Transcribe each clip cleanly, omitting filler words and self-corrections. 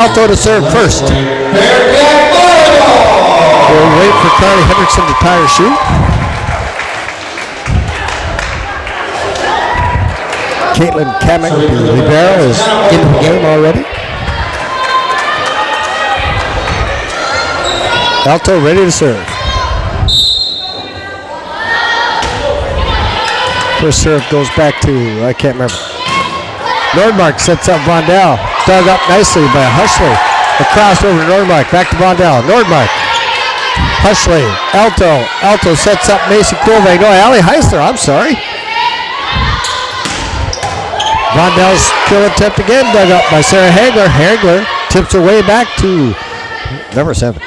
Alto to serve first. We'll wait for Carly Hendrickson to tie her shoe. Caitlin Kamek, the libero, is into the game already. Alto ready to serve. First serve goes back to, I can't remember. Nordmark sets up Vondel. Dug up nicely by Hushley. Across over to Nordmark. Back to Vondel. Nordmark. Hushley. Alto. Alto sets up Macy Koolvang. No, Allie Heisler. I'm sorry. Vondel's kill attempt again. Dug up by Sarah Hagler. Hagler tips her way back to number 7.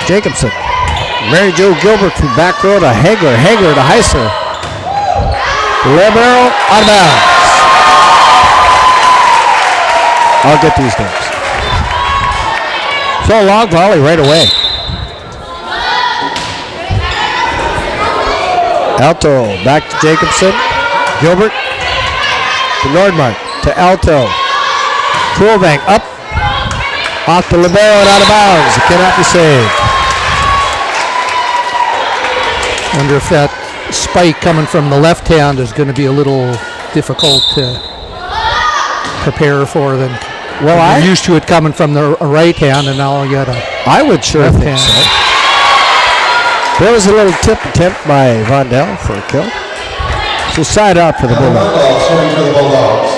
Jacobson. Mary Jo Gilbert from back row to Hagler. Hagler to Heisler. Libero out of bounds. I'll get these names. So a long volley right away. Alto back to Jacobson. Gilbert to Nordmark to Alto. Koolvang up. Off the libero and out of bounds. It cannot be saved. Wonder if that spike coming from the left hand is going to be a little difficult to prepare for than. Well, I'm used to it coming from the right hand, and now I got a I would sure left think hand. so. There was a little tip attempt by Vondel for a kill. So side out for the Bulldogs.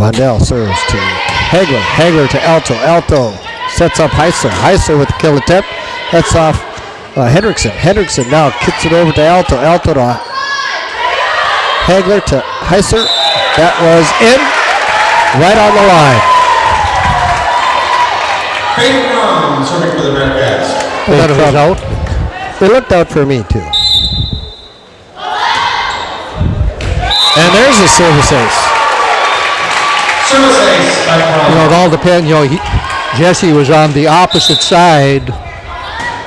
Vondel serves to Hagler. Hagler to Alto. Alto sets up Heisler. Heisler with the kill attempt. That's off Hendrickson. Hendrickson now kicks it over to Alto. Alto to Hagler to Heisler. That was in, right on the line. Serving for the Bearcats. I thought it was out. They looked out for me too. And there's a service ace. Service ace. It all depends. Jesse was on the opposite side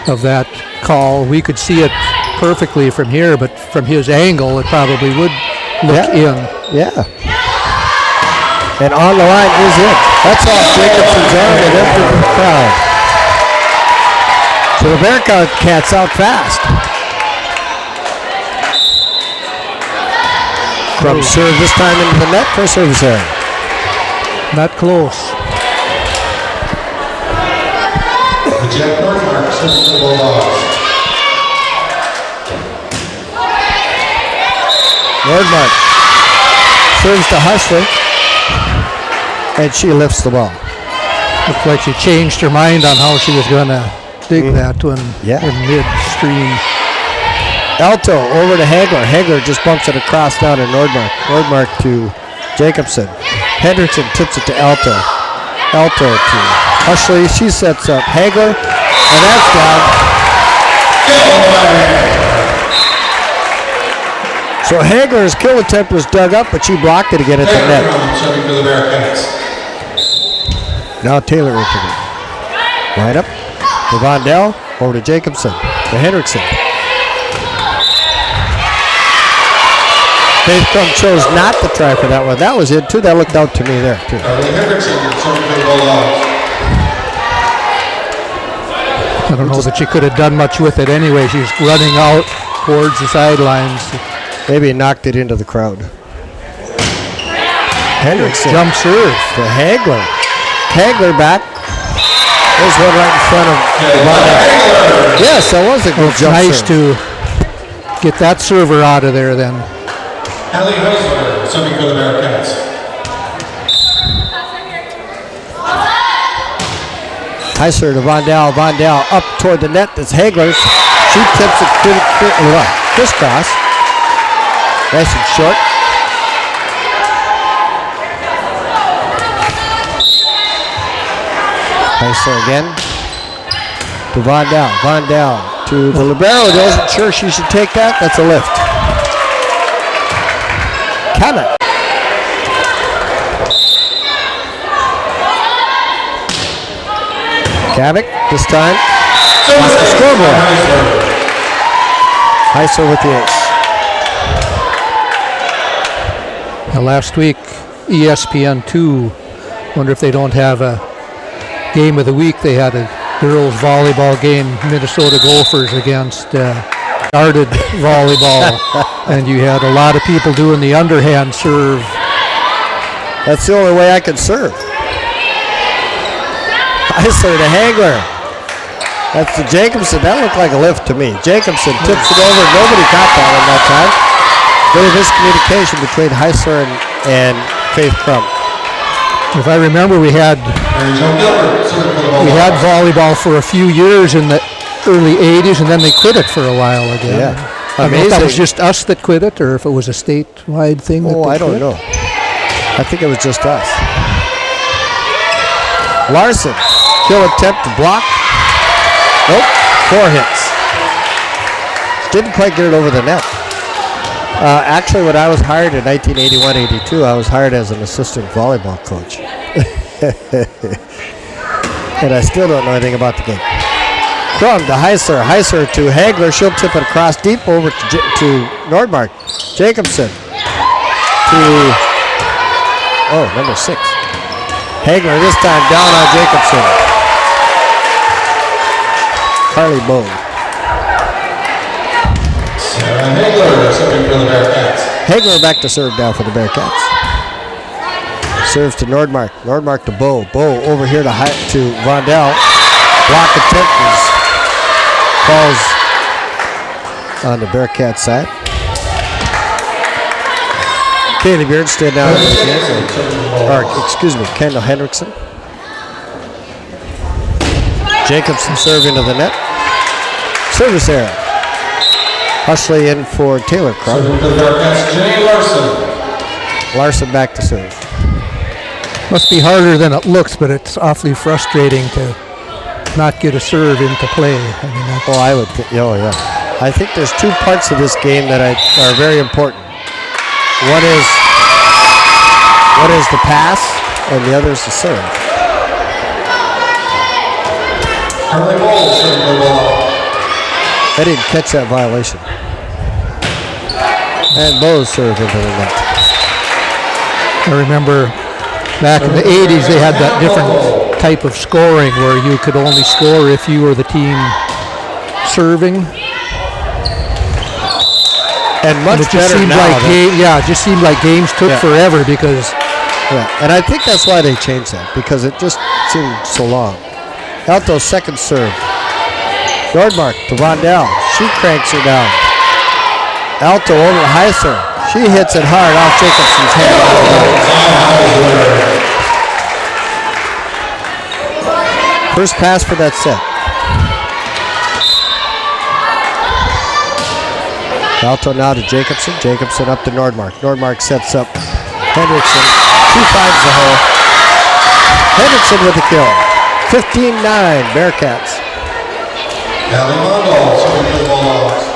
of that call. We could see it perfectly from here, but from his angle, it probably would look in. Yeah. And on the line is it. That's off Jacobson's arm and into the crowd. So the Bearcats out fast. From serve this time into the net for service error. Not close. Jack Nordmark serving for the Bulldogs. Nordmark serves to Hustley. And she lifts the ball. Looks like she changed her mind on how she was going to dig that one in midstream. Alto over to Hagler. Hagler just bumps it across down to Nordmark. Nordmark to Jacobson. Hendrickson tips it to Alto. Alto to Hushley. She sets up Hagler. And that's down. So Hagler's kill attempt was dug up, but she blocked it again at the net. Serving for the Bearcats. Now Taylor into it. Right up to Vondel. Over to Jacobson. To Hendrickson. Faith Crum chose not to try for that one. That was it too. That looked out to me there too. I don't know that she could have done much with it anyway. She's running out towards the sidelines. Maybe knocked it into the crowd. Hendrickson. Jump serve to Hagler. Hagler back. There's one right in front of Vondel. Yes, that was a good jump nice serve. to get that server out of there then. Allie Heisler serving for the Bearcats. Heisler to Vondel. Vondel up toward the net. That's Hagler's. She tips it crisscross. Nice and short. Heisler again. To Vondel. Vondel to the libero. Wasn't sure she should take that. That's a lift. Kamek. Kamek this time. Off the scoreboard. Heisler with the ace. Now last week, ESPN2. Wonder if they don't have a game of the week. They had a girls volleyball game, Minnesota Gophers against guarded volleyball, and you had a lot of people doing the underhand serve. That's the only way I can serve. Heisler to Hagler. That's to Jacobson. That looked like a lift to me. Jacobson tips it over. Nobody caught that one that time. Bit of miscommunication between Heisler and Faith Crump. If I remember, we had volleyball for a few years in the early 80s, and then they quit it for a while again. Yeah. I don't know if that was just us that quit it, or if it was a statewide thing. I don't know. I think it was just us. Larson, kill attempt to block. Nope, 4 hits. Didn't quite get it over the net. Actually, when I was hired in 1981-82, I was hired as an assistant volleyball coach. And I still don't know anything about the game. Crum to Heisler. Heisler to Hagler. She'll tip it across deep over to Nordmark. Jacobson to, number 6. Hagler this time down on Jacobson. Carly Bowe. Hagler serving for the Bearcats. Hagler back to serve now for the Bearcats. Serves to Nordmark. Nordmark to Bowe. Bowe over here to Vondell. Block attempt falls on the Bearcats side. Kaylee Bjornstad now Kendall Hendrickson. Jacobson serving to the net. Service error. Husley in for Taylor Crump. Larson back to serve. Must be harder than it looks, but it's awfully frustrating to not get a serve into play. I would think, yeah. I think there's 2 parts of this game that are very important. One is the pass, and the other is the serve. I didn't catch that violation. And Bowe served into the net. I remember back in the 80s they had that different type of scoring where you could only score if you were the team serving. And much it just better seemed now. It just seemed like games took forever because. Yeah, and I think that's why they changed that, because it just seemed so long. Alto's second serve. Nordmark to Vondell. She cranks her down. Alto over to Heisler. She hits it hard off Jacobson's hand. First pass for that set. Alto now to Jacobson. Jacobson up to Nordmark. Nordmark sets up Hendrickson. She finds the hole. Hendrickson with the kill. 15-9 Bearcats. Alimondo serving for the Bulldogs.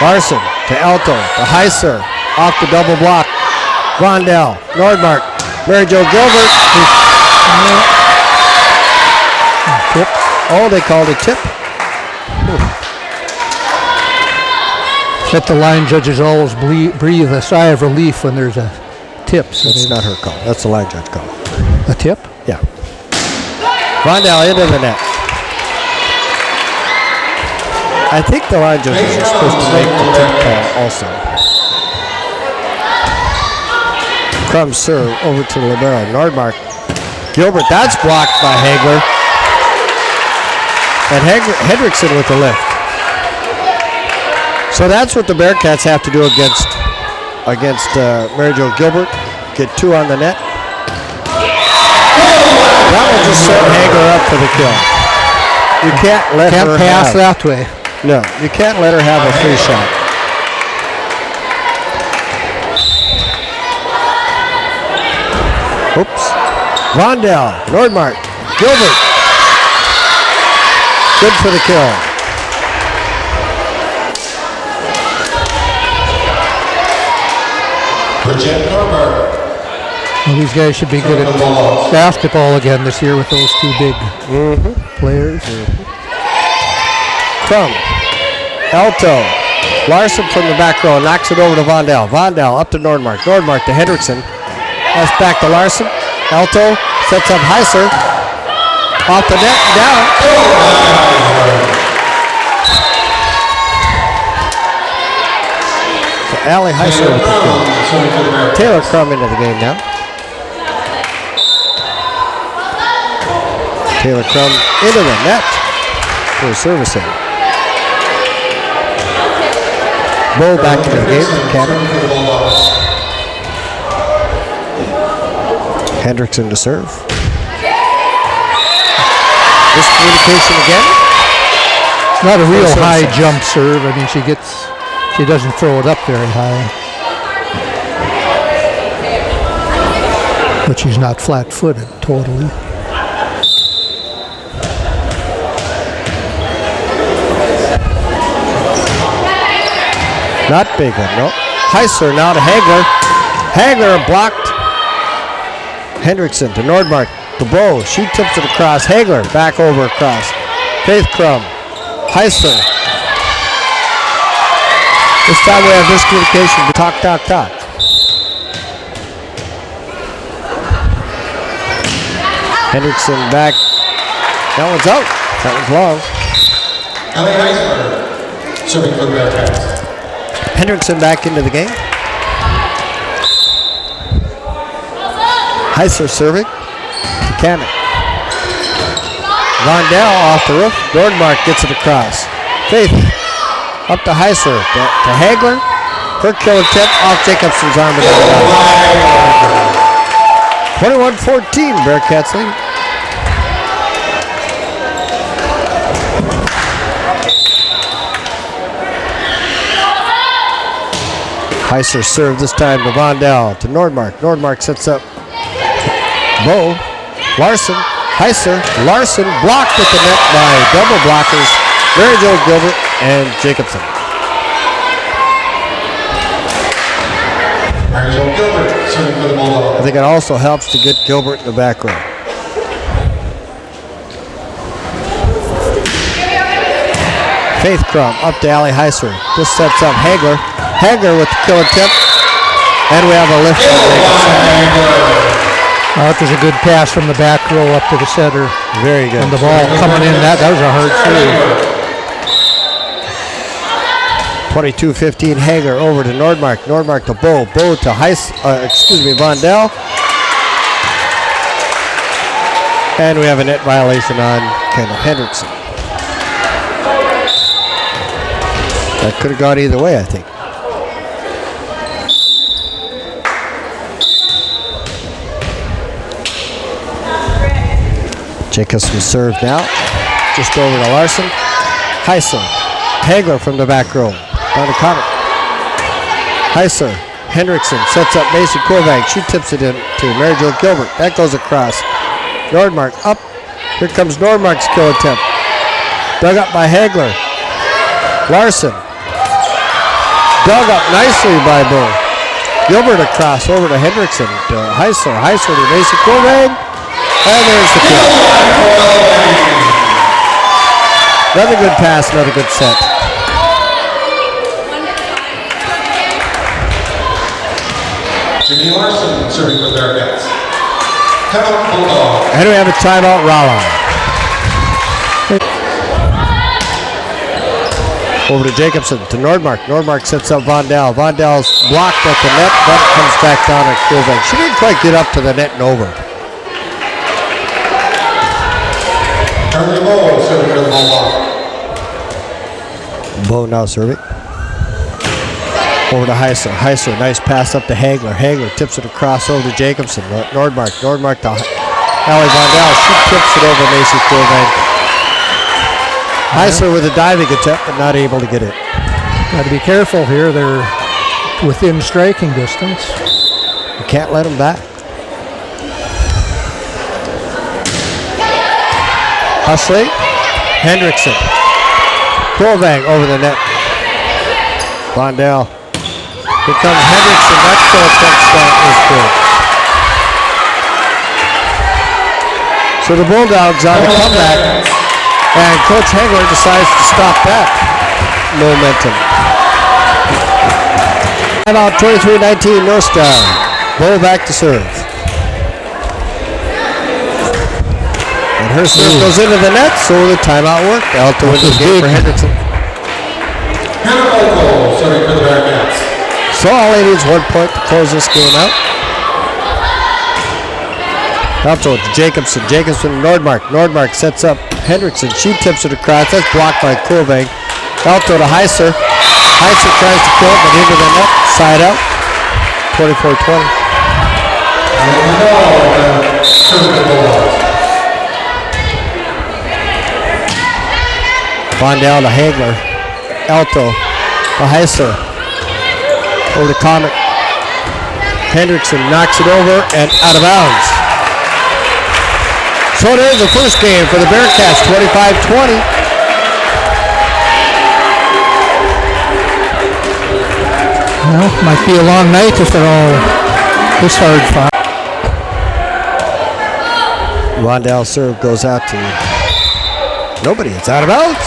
Larson to Alto to Heisler. Off the double block. Vondell. Nordmark. Mary Jo Gilbert. Tip. Oh, they called a tip. But the line judges always breathe a sigh of relief when there's a tip. So that's not her call. That's the line judge call. A tip? Yeah. Vondell into the net. I think the line judges are supposed to make the tip call also. Crum serve over to the libero. Nordmark. Gilbert, that's blocked by Hagler. And Hendrickson with the lift. So that's what the Bearcats have to do against Mary Jo Gilbert. Get 2 on the net. That will just set Hagler up for the kill. You can't let her pass that way. No, you can't let her have a free shot. Oops. Vondell, Nordmark, Gilbert. Good for the kill. Well, these guys should be good at basketball again this year with those 2 big players. Crum. Alto. Larson from the back row knocks it over to Vondell. Vondell up to Nordmark. Nordmark to Hendrickson. That's back to Larson. Alto sets up Heiser. Off the net and down. So Allie Heiser with the kill. Taylor Crum into the game now. Taylor Crum into the net for servicing. Bull back into the game from Cannon. Hendrickson to serve. Miscommunication again. It's not a real high jump serve. I mean, she doesn't throw it up very high. But she's not flat-footed totally. Not big one, no. Heiser now to Hagler. Hagler blocked. Hendrickson to Nordmark. The bow. She tips it across. Hagler back over across. Faith Crum. Heiser. This time we have miscommunication. Talk, talk, talk. Hendrickson back. That one's out. That one's long. Allie Heiser, serving for the Bearcats. Hendrickson back into the game. Heiser serving. Buchanan. Vondell off the roof. Nordmark gets it across. Faith up to Heiser. To Hagler. Her kill attempt off Jacobson's arm. 21-14. Bearcats lead. Heiser served this time to Vondell, to Nordmark. Nordmark sets up Bo. Larson, Heiser, Larson blocked at the net by double blockers, Mary Jo Gilbert and Jacobson. Mary Jo Gilbert, serving for the Bulldogs. I think it also helps to get Gilbert in the back row. Faith Crum up to Allie Heiser. This sets up Hagler. Hagler with the kill attempt. And we have a lift from Jacobson. That was a good pass from the back row up to the center. Very good. And the ball coming in, that was a hard serve. 22-15 Hagler over to Nordmark. Nordmark to Bo. Bo to Vondell. And we have a net violation on Kendall Hendrickson. That could have gone either way, I think. Jacobson serve now. Just over to Larson. Heiser. Hagler from the back row. Down to Connor. Heiser. Hendrickson sets up Macy Kovac. She tips it in to Mary Jo Gilbert. That goes across. Nordmark up. Here comes Nordmark's kill attempt. Dug up by Hagler. Larson. Dug up nicely by Bo. Gilbert across over to Hendrickson. To Heiser. Heiser to Macy Kovac. And there's the kill. Another good pass, another good set. Jimmy Larson, serving for the Bearcats. Timeout Bulldog. And we have a timeout, Rolla. Over to Jacobson, to Nordmark. Nordmark sets up Vondell. Vondell's blocked at the net, but comes back down at Kovac. She didn't quite get up to the net and over. Charlie Bo, serving for the Bulldogs. Bo now serving. Over to Heiser. Heiser, nice pass up to Hagler. Hagler tips it across over to Jacobson. Nordmark. Nordmark to Allie Vondell. She tips it over Macy Kovac. Heiser with a diving attempt, but not able to get it. Got to be careful here. They're within striking distance. You can't let them back. Husley. Hendrickson. Kovac over the net. Vondell. Here comes Hendrickson. That kill attempt start is good. So the Bulldogs on the comeback, and Coach Hagler decides to stop that. momentum. Timeout 23-19 North Star. Bowl back to serve. And her serve goes into the net, so the timeout worked. Alto wins the game for Hendrickson. Hannah Volleyball, serving for the Bearcats. So all he needs 1 point to close this game out. Alto to Jacobson. Jacobson to Nordmark. Nordmark sets up Hendrickson. She tips it across. That's blocked by Kovang. Alto to Heiser. Heiser tries to kill it, but into the net. Side out. 24-20. Vondell to Hagler. Alto to Heiser. Over to Comic. Hendrickson knocks it over and out of bounds. So there's the first game for the Bearcats, 25-20. Well, might be a long night if they're all this hard fought. Rondell's serve goes out to nobody. It's out of bounds.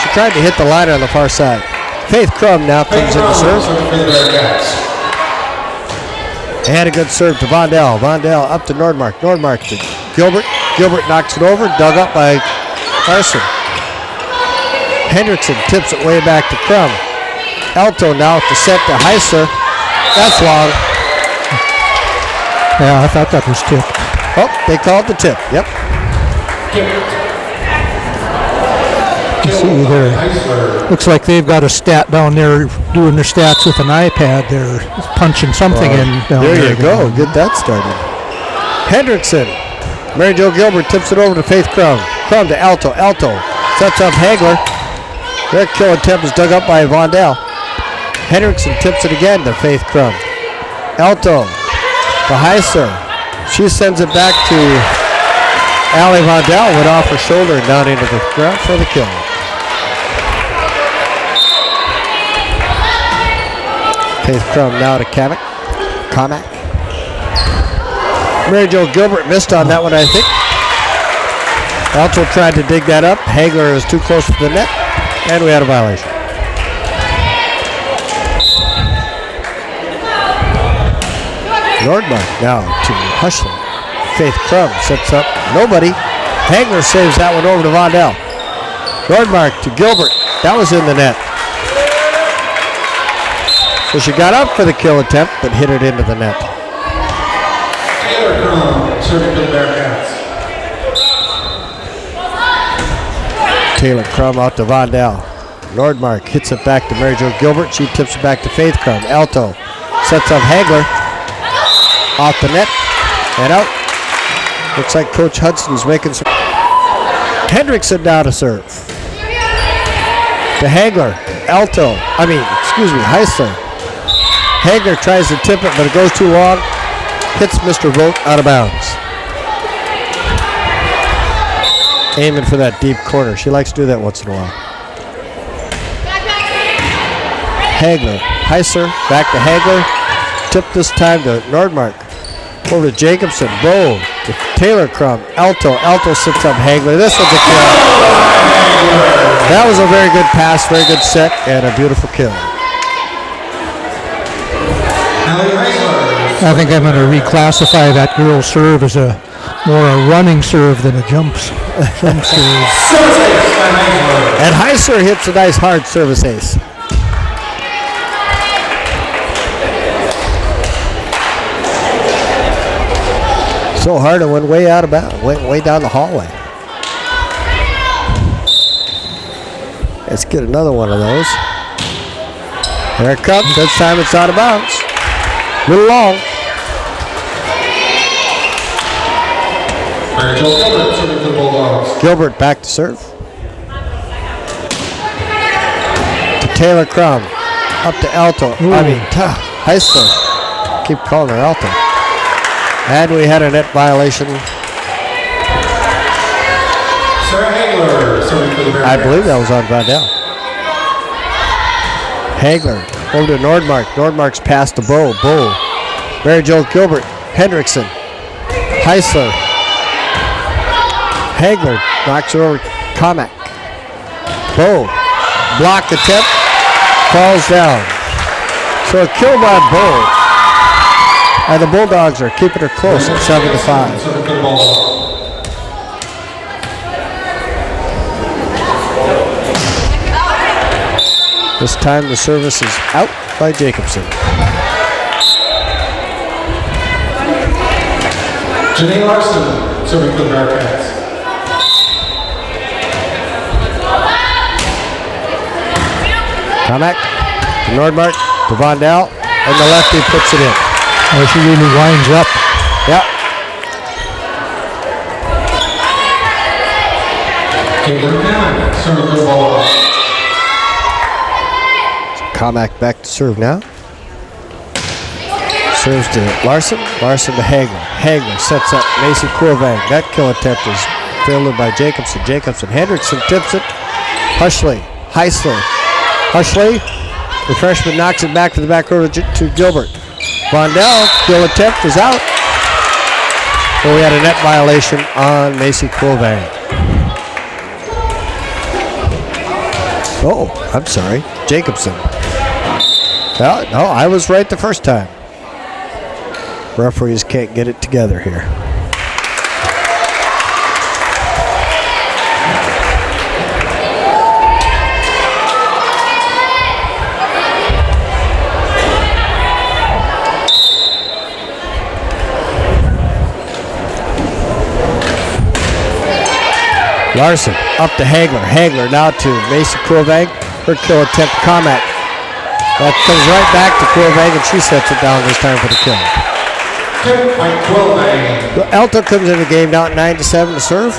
She tried to hit the liner on the far side. Faith Crum now comes in to serve. And a good serve to Vondell. Vondell up to Nordmark. Nordmark to Gilbert. Gilbert knocks it over. Dug up by Carson. Hendrickson tips it way back to Crum. Alto now to set to Heiser. That's long. Yeah, I thought that was tipped. Oh, they called the tip. Yep. See there. Looks like they've got a stat down there doing their stats with an iPad. They're punching something in down there. There you go. Get that started. Hendrickson. Mary Jo Gilbert tips it over to Faith Crum. Crum to Alto. Alto sets up Hagler. Their kill attempt is dug up by Vondell. Hendrickson tips it again to Faith Crum. Alto to Heiser. She sends it back to Allie Vondell. Went off her shoulder and down into the ground for the kill. Faith Crum now to Kamek. Mary Jo Gilbert missed on that one, I think. Alto tried to dig that up. Hagler is too close to the net, and we had a violation. Nordmark now to Hushling. Faith Crum sets up nobody. Hagler saves that one over to Vondell. Nordmark to Gilbert. That was in the net. So she got up for the kill attempt, but hit it into the net. Taylor Crum, serving for the Bearcats. Taylor Crum out to Vondell. Nordmark hits it back to Mary Jo Gilbert. She tips it back to Faith Crum. Alto sets up Hagler. Off the net and out. Looks like Coach Hudson's making some. Hendrickson now to serve. To Hagler. Heisler. Hagler tries to tip it, but it goes too long. Hits Mr. Vogt out of bounds. Aiming for that deep corner. She likes to do that once in a while. Hagler. Heisler. Back to Hagler. Tip this time to Nordmark. Over to Jacobson. Bow to Taylor Crum. Alto. Alto sits up Hagler. This one's a kill. That was a very good pass, very good set, and a beautiful kill. I think I'm going to reclassify that girl's serve as more a running serve than a jump serve. And Heiser hits a nice hard service ace. So hard it went way out of bounds, went way down the hallway. Let's get another one of those. There it comes. This time it's out of bounds. A little long. Gilbert serving for the Bulldogs. Gilbert back to serve. To Taylor Crum. Up to Alto. Heisler. Keep calling her Alto. And we had a net violation. Sarah Hagler serving for the Bearcats. I believe that was on Vondell. Hagler over to Nordmark. Nordmark's past the Bow. Mary Jo Gilbert. Hendrickson. Heisler. Hagler knocks her over. Kamek. Bow. Block attempt. Falls down. So a kill by Bow. And the Bulldogs are keeping her close at 7-5. This time the service is out by Jacobson. Janine Larson, serving for the Bearcats. Tomac to Nordmark to Vondell, and the lefty puts it in. Oh, she really winds up. Yep. Caitlin Cannon, serving for the Volleyball. Comac back to serve now. Serves to Larson. Larson to Hagler. Hagler sets up Macy Quilvang. That kill attempt is fielded by Jacobson. Jacobson. Hendrickson tips it. Hushley. Heisler. Hushley. The freshman knocks it back to the back row to Gilbert. Vondell. Kill attempt is out. But we had a net violation on Macy Quilvang. Oh, I'm sorry. Jacobson. Well, no, I was right the first time. Referees can't get it together here. Larson up to Hagler. Hagler now to Macy Quilvang. Her kill attempt to Comac. That comes right back to Quilvang, and she sets it down this time for the kill. Tip by Quilvang. Alto comes in the game now at 9-7 to serve.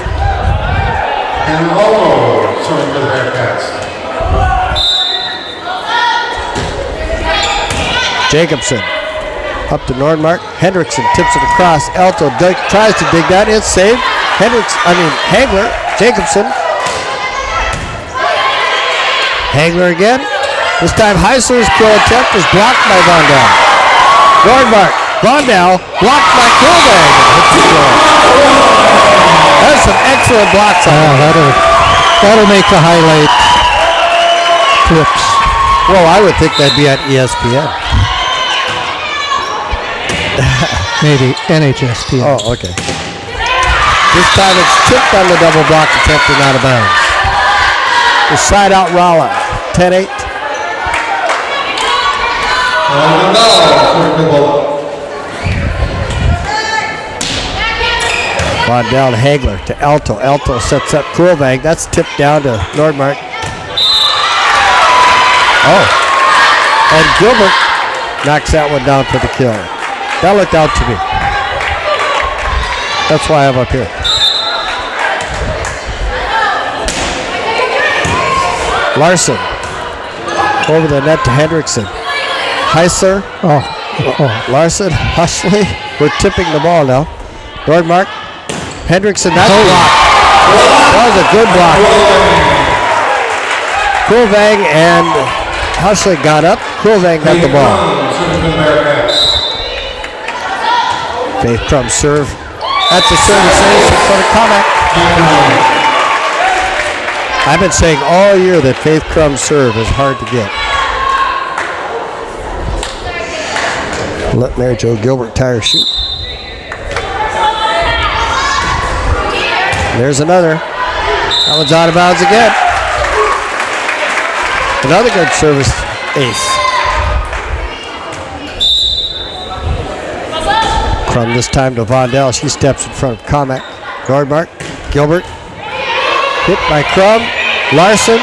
And Rolla, serving for the Bearcats. Jacobson up to Nordmark. Hendrickson tips it across. Alto tries to dig that. It's saved. Hagler. Jacobson. Hagler again. This time Heisler's kill attempt is blocked by Vondell. Nordmark. Vondell blocked by Quilvang. That's some excellent blocks on That'll make the highlight clips. Well, I would think that'd be on ESPN. Maybe NHSPN. Oh, okay. This time it's tipped on the double block attempt and out of bounds. The side out Rolla. 10-8. Vondell to Hagler to Alto. Alto sets up Quilvang. That's tipped down to Nordmark. Oh. And Gilbert knocks that one down for the kill. That looked out to me. That's why I'm up here. Larson. Over the net to Hendrickson. Heisler. Larson. Hushley. We're tipping the ball now. Nordmark. Hendrickson. That's blocked. That was a good block. Quilvang and Hushley got up. Quilvang got the ball. Faith Crum serve. That's a service ace for the Comac. I've been saying all year that Faith Crum serve is hard to get. Let Mary Jo Gilbert tire shoot. There's another. That one's out of bounds again. Another good service ace. Crum this time to Vondell. She steps in front of Comac. Nordmark. Gilbert. Hit by Crum. Larson.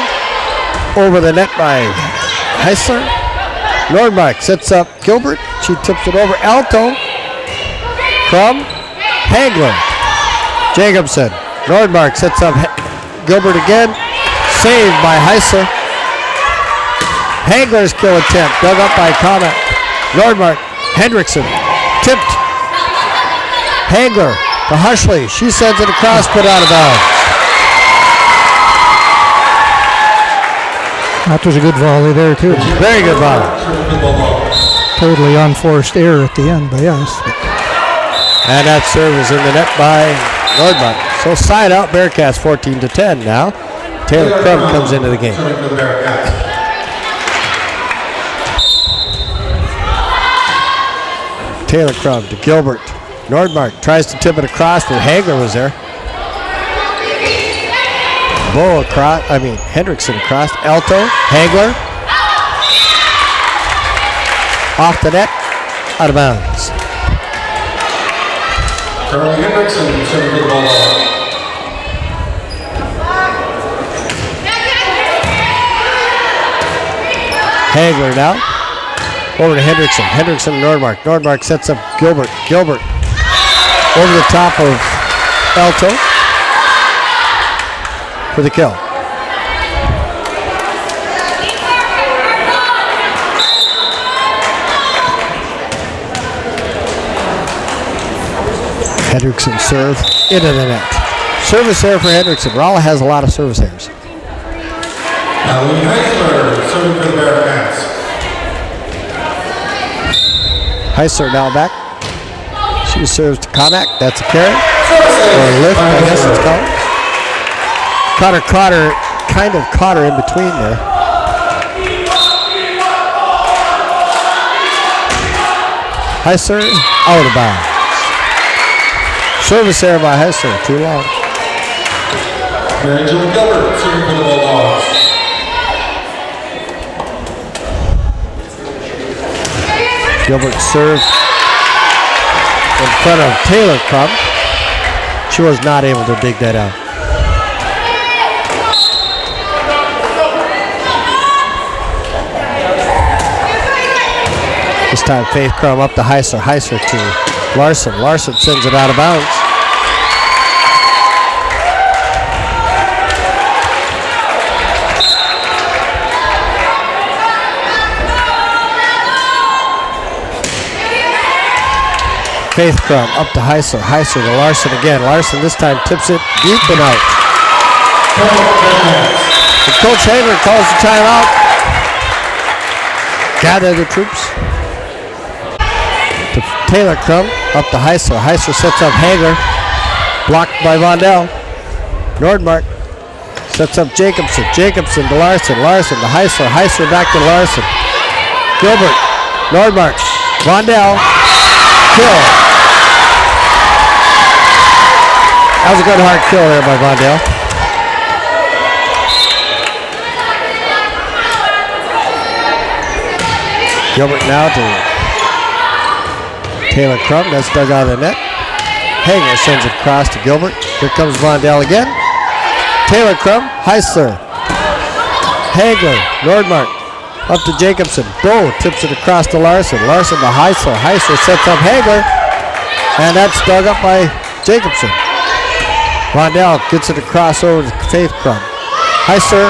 Over the net by Heisler. Nordmark sets up Gilbert. She tips it over. Alto. Crum. Hagler. Jacobson. Nordmark sets up Gilbert again. Saved by Heisler. Hagler's kill attempt. Dug up by Comac. Nordmark. Hendrickson. Tipped. Hagler to Hushley. She sends it across, put out of bounds. That was a good volley there, too. Very good volley. Totally unforced error at the end by us. And that serve is in the net by Nordmark. So side out Bearcats 14-10 now. Taylor Crum comes into the game. Serving for the Bearcats. Taylor Crum to Gilbert. Nordmark tries to tip it across, but Hagler was there. Hendrickson across. Alto, Hagler. Off the net, out of bounds. Charlie Hendrickson serving for the Volleyball. Hagler now. Over to Hendrickson. Hendrickson to Nordmark. Nordmark sets up Gilbert. Gilbert over the top of Alto for the kill. Hendrickson serve into the net. Service error for Hendrickson. Rolla has a lot of service errors. Ali Heisler serving for the Bearcats. Heisler now back. She serves to Comack. That's a carry. Or a lift, I guess it's called. Kind of caught her in between there. Heisler out of bounds. Service error by Heisler. Too long. Mary Jo Gilbert serving for the Bulldogs. Gilbert serve in front of Taylor Crum. She was not able to dig that out. This time Faith Crum up to Heisler. Heisler to Larson. Larson sends it out of bounds. Faith Crum up to Heisler. Heisler to Larson again. Larson this time tips it deep and out. And Coach Hagler calls the timeout. Gather the troops. To Taylor Crum up to Heisler. Heisler sets up Hagler. Blocked by Vondell. Nordmark sets up Jacobson. Jacobson to Larson. Larson to Heisler. Heisler back to Larson. Gilbert. Nordmark. Vondell. Kill. That was a good hard kill there by Vondell. Gilbert now to Taylor Crum. That's dug out of the net. Hagler sends it across to Gilbert. Here comes Vondell again. Taylor Crum. Heisler. Hagler. Nordmark. Up to Jacobson. Bo tips it across to Larson. Larson to Heisler. Heisler sets up Hagler. And that's dug up by Jacobson. Vondell gets it across over to Faith Crum. Heisler.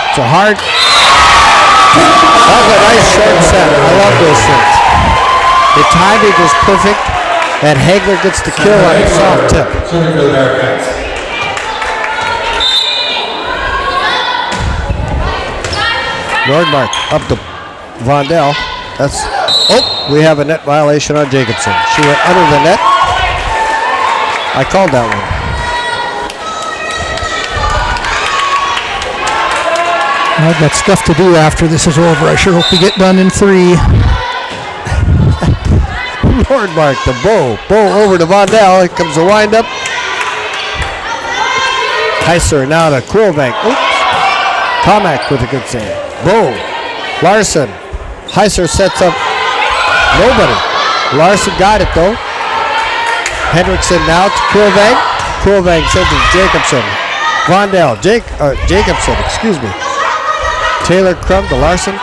It's a hard. That was a nice short set. I love those things. The timing was perfect. And Hagler gets the kill on the soft tip. Serving for the Bearcats. Nordmark up to Vondell. We have a net violation on Jacobson. She went under the net. I called that one. I've got stuff to do after this is over. I sure hope we get done in 3. Nordmark to Bo. Bo over to Vondell. Here comes the windup. Heisler now to Krulvank. Oops. Comack with a good save. Bo. Larson. Heisler sets up nobody. Larson got it though. Hendrickson now to Krulvank. Krulvank sends it to Jacobson. Vondell. Jacobson, excuse me. Taylor Crum to Larson.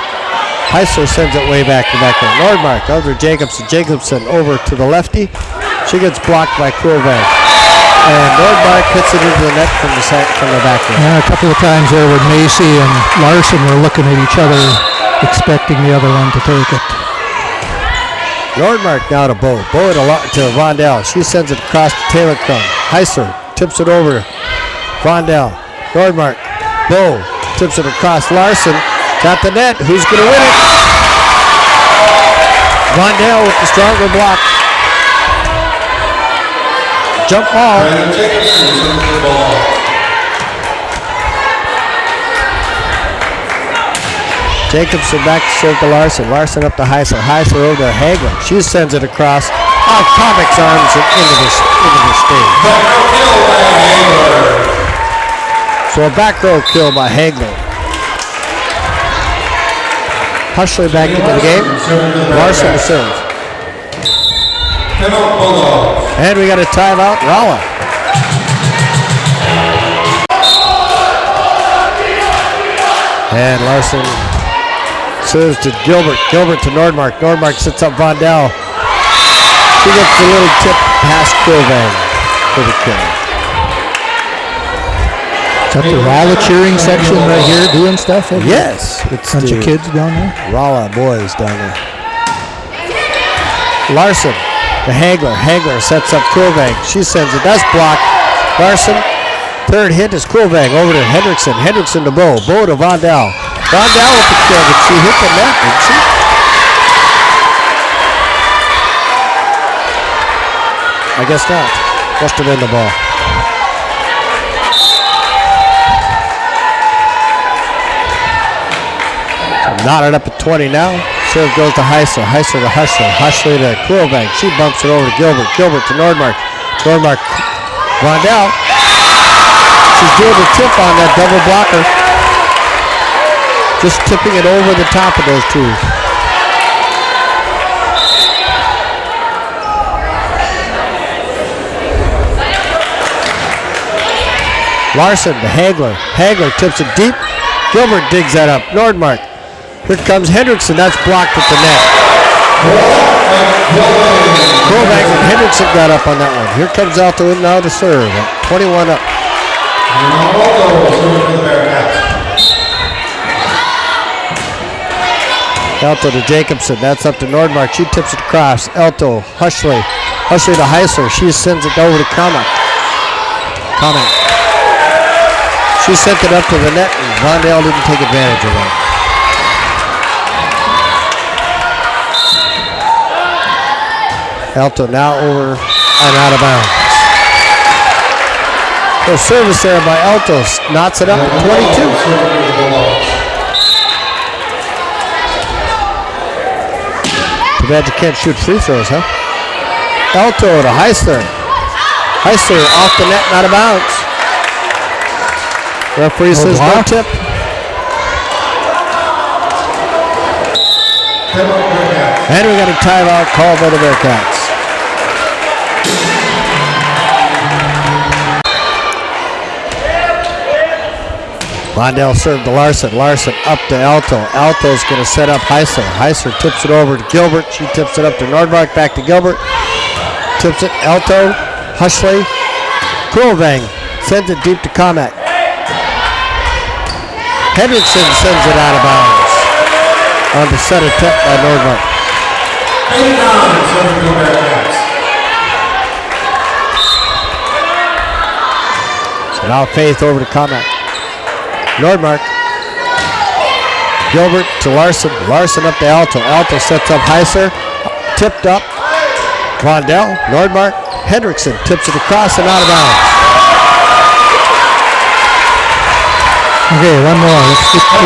Heisler sends it way back to back there. Nordmark over Jacobson. Jacobson over to the lefty. She gets blocked by Krulvank. And Nordmark hits it into the net from the back end. Yeah, a couple of times there when Macy and Larson were looking at each other, expecting the other one to take it. Nordmark now to Bo. Bo to Vondell. She sends it across to Taylor Crum. Heisler tips it over. Vondell. Nordmark. Bo tips it across. Larson. Got the net. Who's going to win it? Vondell with the stronger block. Jump ball. Jacobson back to serve to Larson. Larson up to Heisler. Heisler over to Hagler. She sends it across. Comic's arms into the stage. So a back row kill by Hagler. Hushley back into the game. Larson to serve. And we got a timeout. Rolla. And Larson serves to Gilbert. Gilbert to Nordmark. Nordmark sits up Vondell. She gets the little tip past Quilvan for the kill. Is that the Rolla cheering section right here doing stuff? Yes. It's bunch of kids down there. Rolla boys down there. Larson to Hagler. Hagler sets up Quilvan. She sends it. That's blocked. Larson. Third hit is Quilvang over to Hendrickson. Hendrickson to Bo. Bo to Vondell. Vondell with the kill, but she hit the net, didn't she? I guess not. Must have been the ball. So knotted up at 20 now. Serve goes to Heisler. Heisler to Hushley. Hushley to Quilvang. She bumps it over to Gilbert. Gilbert to Nordmark. Nordmark. Vondell. She's doing the tip on that double blocker. Just tipping it over the top of those two. Larson to Hagler. Hagler tips it deep. Gilbert digs that up. Nordmark. Here comes Hendrickson. That's blocked at the net. Quilvang and Hendrickson got up on that one. Here comes Alto in now to serve. 21 up. Alto to Jacobson. That's up to Nordmark. She tips it across. Alto, Hushley. Hushley to Heisler. She sends it over to Comic. She sent it up to the net, and Vondell didn't take advantage of that. Alto now over and out of bounds. The service there by Alto knots it up at 22. Too bad you can't shoot free throws, huh? Alto to Heisler. Heisler off the net and out of bounds. Referee says no tip. And we got a timeout called by the Bearcats. Vondell served to Larson. Larson up to Alto. Alto's going to set up Heisler. Heisler tips it over to Gilbert. She tips it up to Nordmark. Back to Gilbert. Tips it. Alto. Hushley. Quilvang sends it deep to Comac. Hendrickson sends it out of bounds. On the center tip by Nordmark. So now Faith over to Comac. Nordmark. Gilbert to Larson. Larson up to Alto. Alto sets up Heisler. Tipped up. Vondell. Nordmark. Hendrickson tips it across and out of bounds. Okay, one more. Let's get to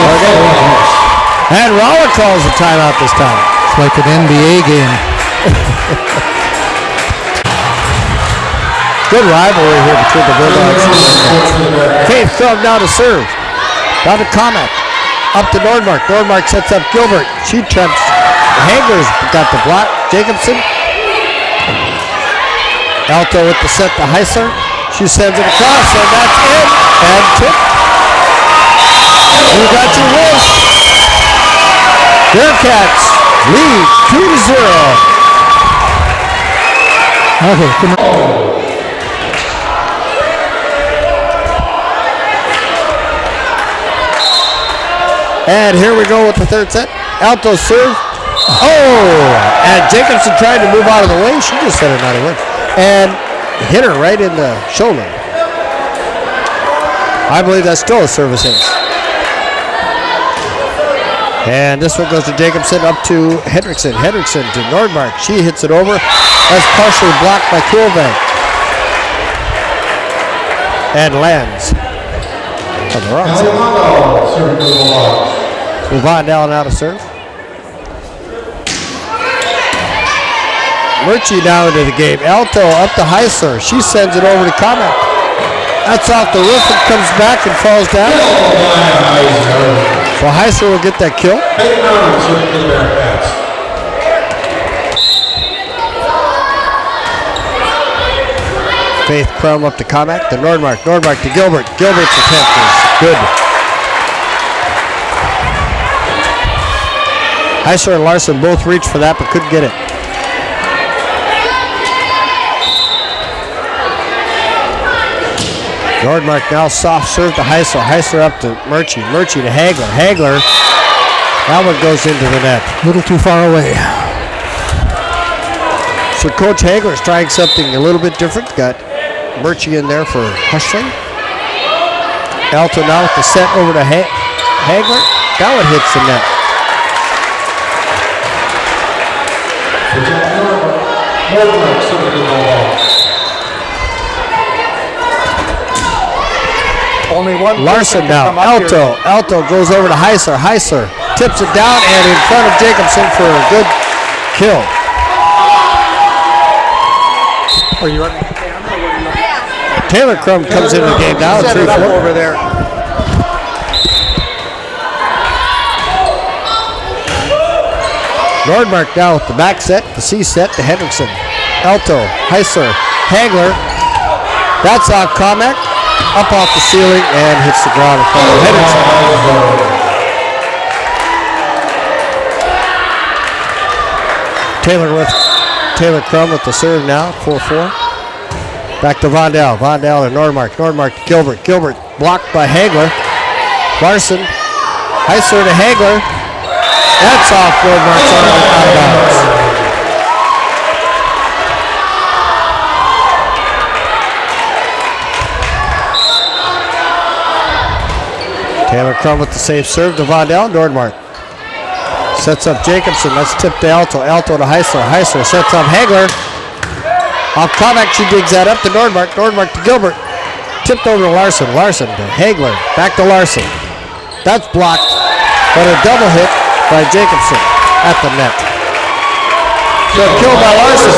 And Rolla calls the timeout this time. It's like an NBA game. Good rivalry here between the Bulldogs. Faith come down to serve. Down to Comac. Up to Nordmark. Nordmark sets up Gilbert. She attempts. Hagler's got the block. Jacobson. Alto with the set to Heisler. She sends it across, and that's it. And tip. You got your win. Bearcats lead 2-0. Okay, come on. And here we go with the third set. Alto serve. Oh! And Jacobson tried to move out of the way. She just set it out of the way. And hit her right in the shoulder. I believe that's still a service ace. And this one goes to Jacobson up to Hendrickson. Hendrickson to Nordmark. She hits it over. That's partially blocked by Quilvang. And lands on the wrong side. Vondell now to serve. Murchie now into the game. Alto up to Heisler. She sends it over to Kamek. That's off the roof and comes back and falls down. So Heisler will get that kill. Faith Crum up to Kamek. To Nordmark. Nordmark to Gilbert. Gilbert's attempt is good. Heisler and Larson both reached for that but couldn't get it. Nordmark now soft serve to Heisler. Heisler up to Murchie. Murchie to Hagler. Hagler. That one goes into the net. A little too far away. So Coach Hagler's trying something a little bit different. Got Murchie in there for Hushling. Alto now with the set over to Hagler. That one hits the net. Only one. Larson now. Alto. Alto goes over to Heisler. Heisler tips it down and in front of Jacobson for a good kill. Are you running the camera? Or what are you looking at? Taylor Crum comes into the game now. Set it up over there. Nordmark now with the back set, the C set to Hendrickson. Alto, Heisler, Hagler. That's off Kamek. Up off the ceiling and hits the ground in front of Hendrickson. Taylor Crum with the serve now, 4-4. Back to Vondell. Vondell to Nordmark. Nordmark to Gilbert. Gilbert blocked by Hagler. Larson. Heisler to Hagler. That's off Nordmark's arm and out of bounds. Taylor Crum with the safe serve to Vondell. Nordmark sets up Jacobson. That's tipped to Alto. Alto to Heisler. Heisler sets up Hagler. Off Kamek, she digs that up to Nordmark. Nordmark to Gilbert. Tipped over to Larson. Larson to Hagler. Back to Larson. That's blocked, but a double hit by Jacobson at the net. So killed by Larson.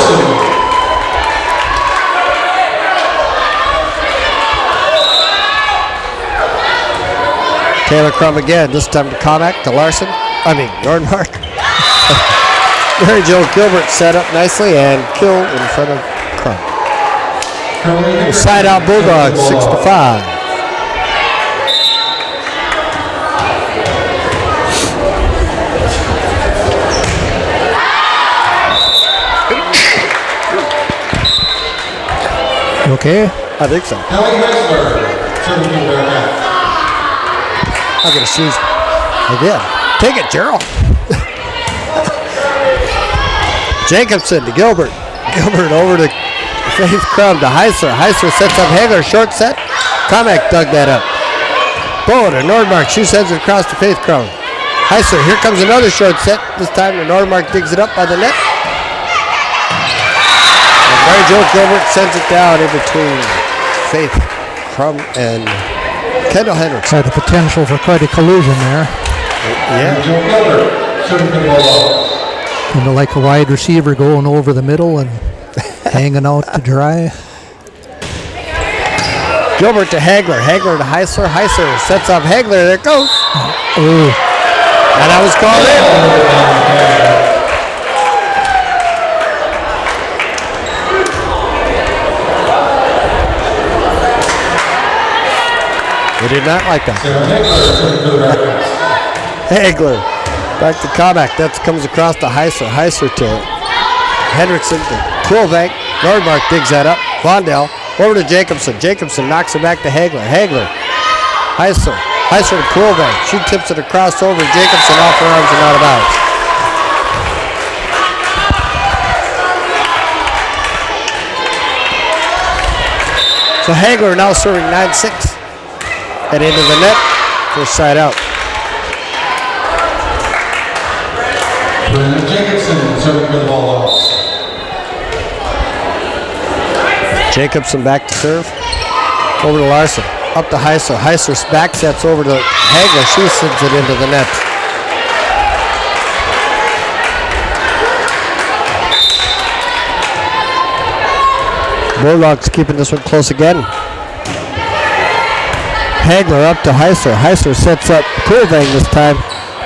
Taylor Crum again, this time to Kamek, to Larson. Nordmark. Mary Jo Gilbert set up nicely and killed in front of Crum. Side out Bulldogs, 6-5. You okay? I think so. I'm going to sneeze again. Take it, Gerald. Jacobson to Gilbert. Gilbert over to Faith Crum to Heisler. Heisler sets up Hagler. Short set. Kamek dug that up. Bowen to Nordmark. She sends it across to Faith Crum. Heisler. Here comes another short set. This time to Nordmark digs it up by the net. And Mary Jo Gilbert sends it down in between Faith Crum and Kendall Hendrickson. Had the potential for quite a collision there. Yeah. Kind of like a wide receiver going over the middle and hanging out to dry. Gilbert to Hagler. Hagler to Heisler. Heisler sets up Hagler. There it goes. Ooh. And that was called in. We did not like that. Hagler back to Kamek. That comes across to Heisler. Heisler to Hendrickson to Quillbank. Nordmark digs that up. Vondell over to Jacobson. Jacobson knocks it back to Hagler. Hagler. Heisler. Heisler to Quillbank. She tips it across over to Jacobson off her arms and out of bounds. So Hagler now serving 9-6. And into the net, first side out. Jacobson serving for the ball. Jacobson back to serve. Over to Larson. Up to Heisler. Heisler's back sets over to Hagler. She sends it into the net. Bulldogs keeping this one close again. Hagler up to Heiser. Heiser sets up Coolvang this time.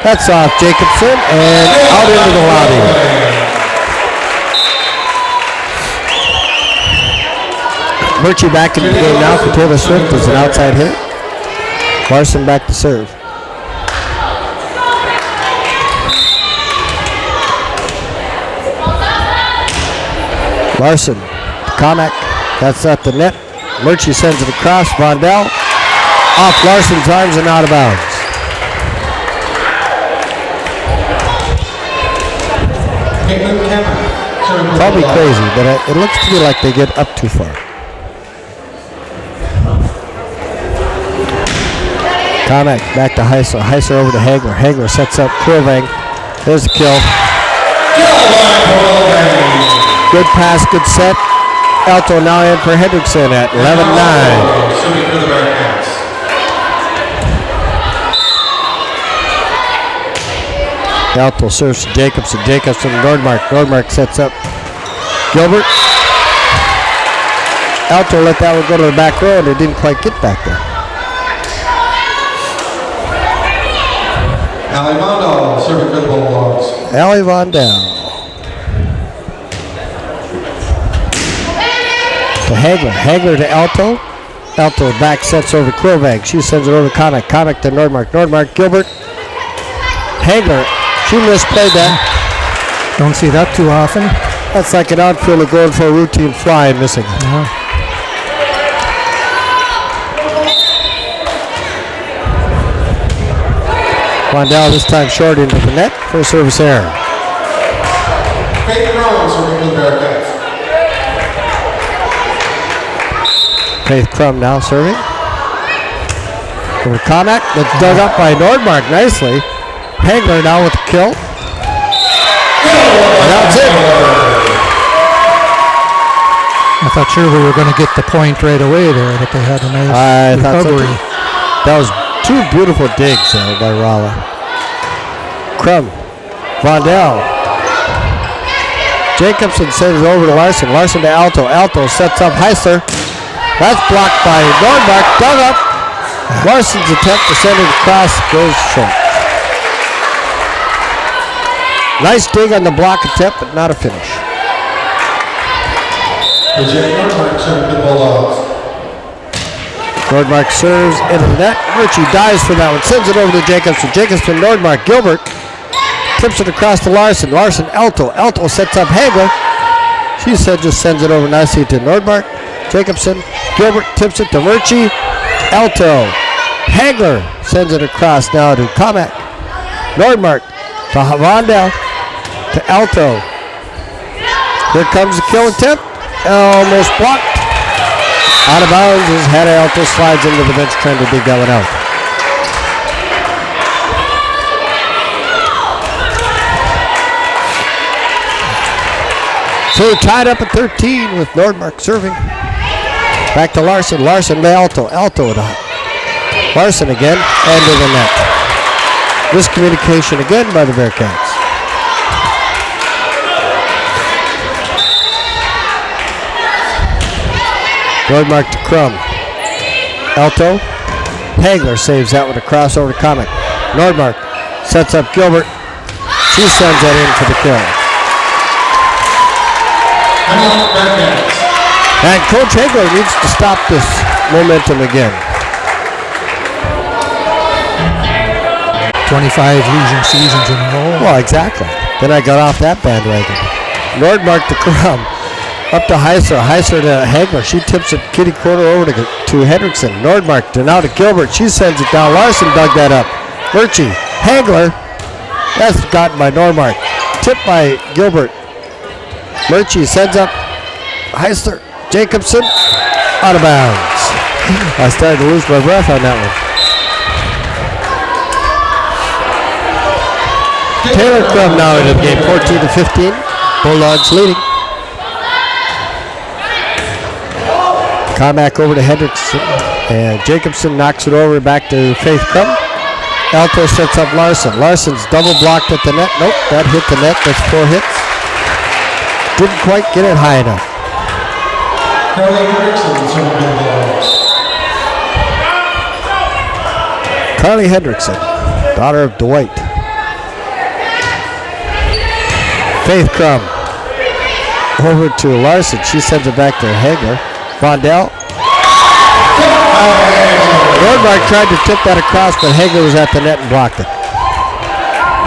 That's off Jacobson and out into the lobby. Murchie back in the game now for Taylor Swift as an outside hit. Larson back to serve. Larson, Comac, that's at the net. Murchie sends it across. Vondell off Larson's arms and out of bounds. Probably crazy, but it looks to me like they get up too far. Comac back to Heiser. Heiser over to Hagler. Hagler sets up Quilvang. There's the kill. Good pass, good set. Alto now in for Hendrickson at 11-9. Serving for the Bearcats. Alto serves to Jacobson. Jacobson to Nordmark. Nordmark sets up Gilbert. Alto let that one go to the back row and it didn't quite get back there. Ali Mondo serving for the Bulldogs. Ali Vondell. To Hagler. Hagler to Alto. Alto back sets over to Quilvag. She sends it over to Comic. Comic to Nordmark. Nordmark, Gilbert. Hagler. She misplayed that. Don't see that too often. That's like an outfielder going for a routine fly and missing. Vondell this time short into the net for a service error. Faith Crum serving for the Bearcats. Faith Crum now serving. Over Comac. That's dug up by Nordmark nicely. Hagler now with the kill. And that's it. I thought sure we were going to get the point right away there, but they had a nice recovery. That was two beautiful digs by Rolla. Crum. Vondell. Jacobson sends it over to Larson. Larson to Alto. Alto sets up Heisler. That's blocked by Nordmark. Dug up. Larson's attempt to send it across goes short. Nice dig on the block attempt, but not a finish. Nordmark serving for the Bulldogs. Nordmark serves into the net. Richie dives for that one. Sends it over to Jacobson. Jacobson, Nordmark. Gilbert tips it across to Larson. Larson, Alto. Alto sets up Hagler. She just sends it over nicely to Nordmark. Jacobson. Gilbert tips it to Murchie. Alto. Hagler sends it across now to Comac. Nordmark to Vondell. To Alto. Here comes the kill attempt. Almost blocked. Out of bounds as Hannah Alto slides into the bench trying to dig that one out. So we're tied up at 13 with Nordmark serving. Back to Larson. Larson to Alto. Alto to Larson again and to the net. Miscommunication again by the Bearcats. Nordmark to Crum. Alto. Hagler saves that one across over to Comic. Nordmark sets up Gilbert. She sends that in for the kill. And Coach Hagler needs to stop this momentum again. 25 losing seasons in a row. Well, exactly. Then I got off that bandwagon. Nordmark to Crum. Up to Heiser. Heiser to Hagler. She tips it kitty corner over to Hendrickson. Nordmark to now to Gilbert. She sends it down. Larson dug that up. Murchie. Hagler. That's gotten by Nordmark. Tipped by Gilbert. Murchie sends up Heiser. Jacobson. Out of bounds. I started to lose my breath on that one. Taylor Crum now into the game. 14-15. Bulldogs leading. Comac over to Hendrickson, and Jacobson knocks it over back to Faith Crum. Alto sets up Larson. Larson's double blocked at the net. Nope, that hit the net. That's 4 hits. Didn't quite get it high enough. Carly Hendrickson serving for the Bulldogs. Carly Hendrickson, daughter of Dwight. Faith Crum over to Larson. She sends it back to Hagler. Vondell. Nordmark tried to tip that across, but Hagler was at the net and blocked it.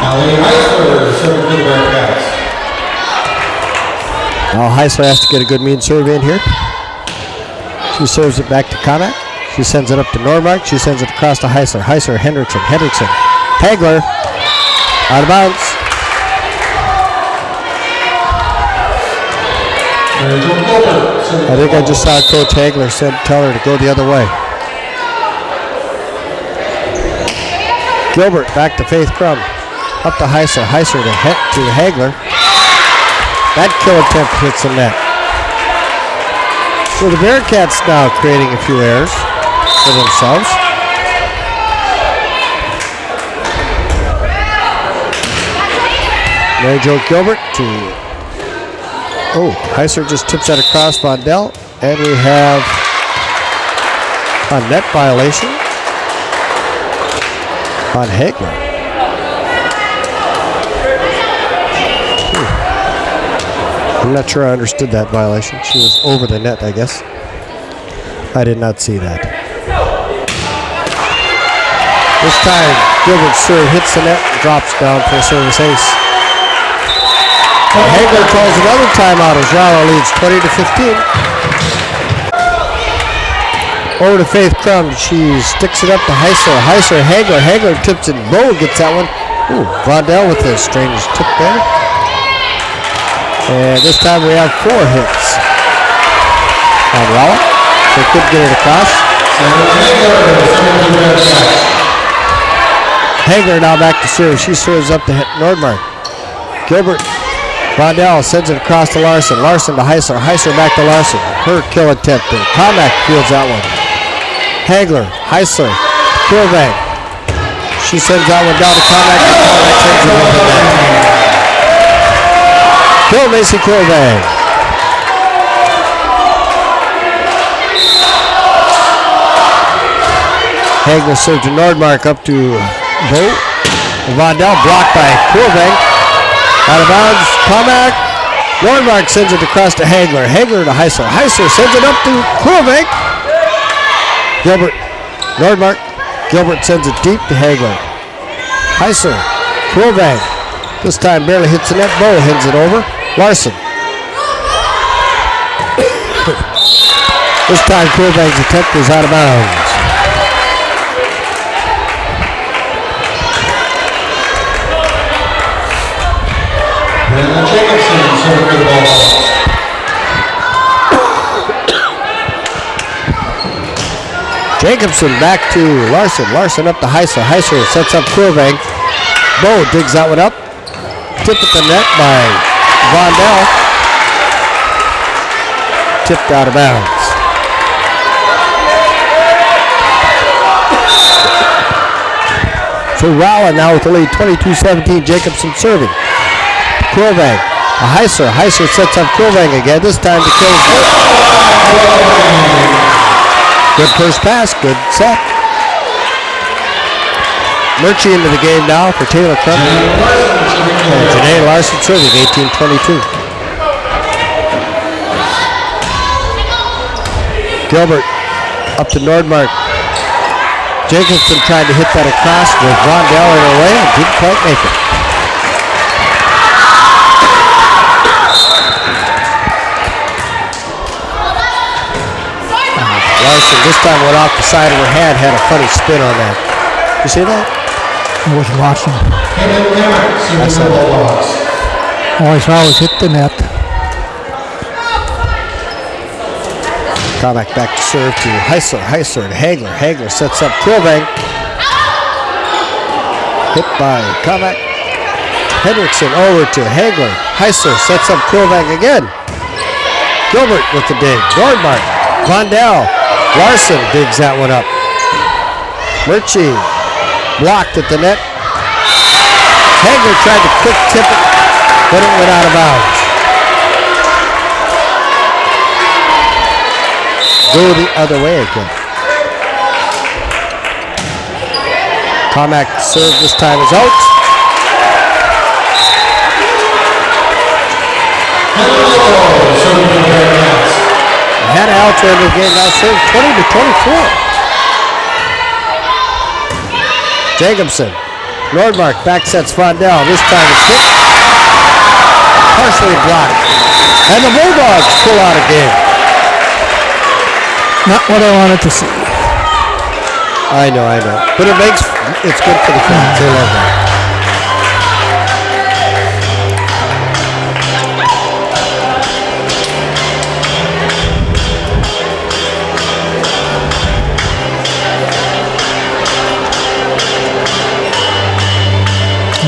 Allie Heisler serving for the Bearcats. Now Heisler has to get a good mean serve in here. She serves it back to Kamek. She sends it up to Nordmark. She sends it across to Heisler. Heisler, Hendrickson. Hagler. Out of bounds. I think I just saw Coach Hagler tell her to go the other way. Gilbert back to Faith Crum. Up to Heisler. Heisler to Hagler. That kill attempt hits the net. So the Bearcats now creating a few errors for themselves. Mary Jo Gilbert to... Oh, Heisler just tips that across Vondell. And we have a net violation on Hagler. I'm not sure I understood that violation. She was over the net, I guess. I did not see that. This time, Gilbert's serve hits the net and drops down for a service ace. Hagler calls another timeout as Rolla leads 20-15. Over to Faith Crum. She sticks it up to Heisler. Hagler tips it. Bo gets that one. Ooh, Vondell with a strange tip there. And this time we have 4 hits on Rolla. They could get it across. Hagler now back to serve. She serves up to Nordmark. Gilbert. Vondell sends it across to Larson. Larson to Heisler. Heisler back to Larson. Her kill attempt. Kamek fields that one. Hagler. Heisler. Quillvang. She sends that one down to Kamek. And Kamek sends it over the net. Kill Macy Quillvang. Hagler serves to Nordmark up to Bo. Vondell blocked by Quillvang. Out of bounds, Kamek. Nordmark sends it across to Hagler. Hagler to Heisler. Heisler sends it up to Quillvang. Gilbert. Nordmark. Gilbert sends it deep to Hagler. Heisler. Quillvang. This time barely hits the net. Bo hands it over. Larson. This time Quillvang's attempt was out of bounds. Jacobson back to Larson. Larson up to Heisler. Heisler sets up Quillvang. Bo digs that one up. Tip at the net by Vondell. Tipped out of bounds. So Rolla now with the lead 22-17. Jacobson serving. Quillvang. Heisler. Heisler sets up Quillvang again. This time to kill. Good first pass. Good set. Murchie into the game now for Taylor Crum. And Janae Larson serving 18-22. Gilbert up to Nordmark. Jacobson tried to hit that across with Vondell in her way and didn't quite make it. Larson this time went off the side of her head, had a funny spin on that. You see that? I was watching. I saw that. All I saw was hit the net. Kamek back to serve to Heisler. Heisler to Hagler. Hagler sets up Quillvang. Hit by Kamek. Hendrickson over to Hagler. Heisler sets up Quillvang again. Gilbert with the dig. Nordmark. Vondell. Larson digs that one up. Murchie blocked at the net. Hagler tried to quick tip it, but it went out of bounds. go the other way again. Carmack serve this time is out. Hannah Alto in the game now serve 20-24. Jacobson. Nordmark back sets Vondell. This time it's hit. Partially blocked. And the Bulldogs pull out a game. Not what I wanted to see. I know. But it's good for the fans. They love that.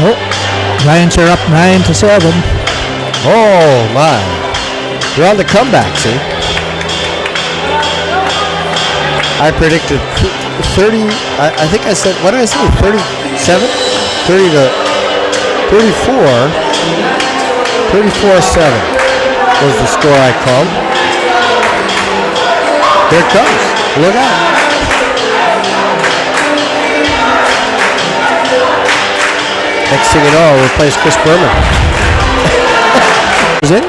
Oh, Giants are up 9-7. Oh my. They're on the comeback, see? I predicted 30, I think I said, what did I say, 37? 30 to 34. 34-7 was the score I called. Here it comes. Look out. Next thing you know, we'll replace Chris Berman. Is it?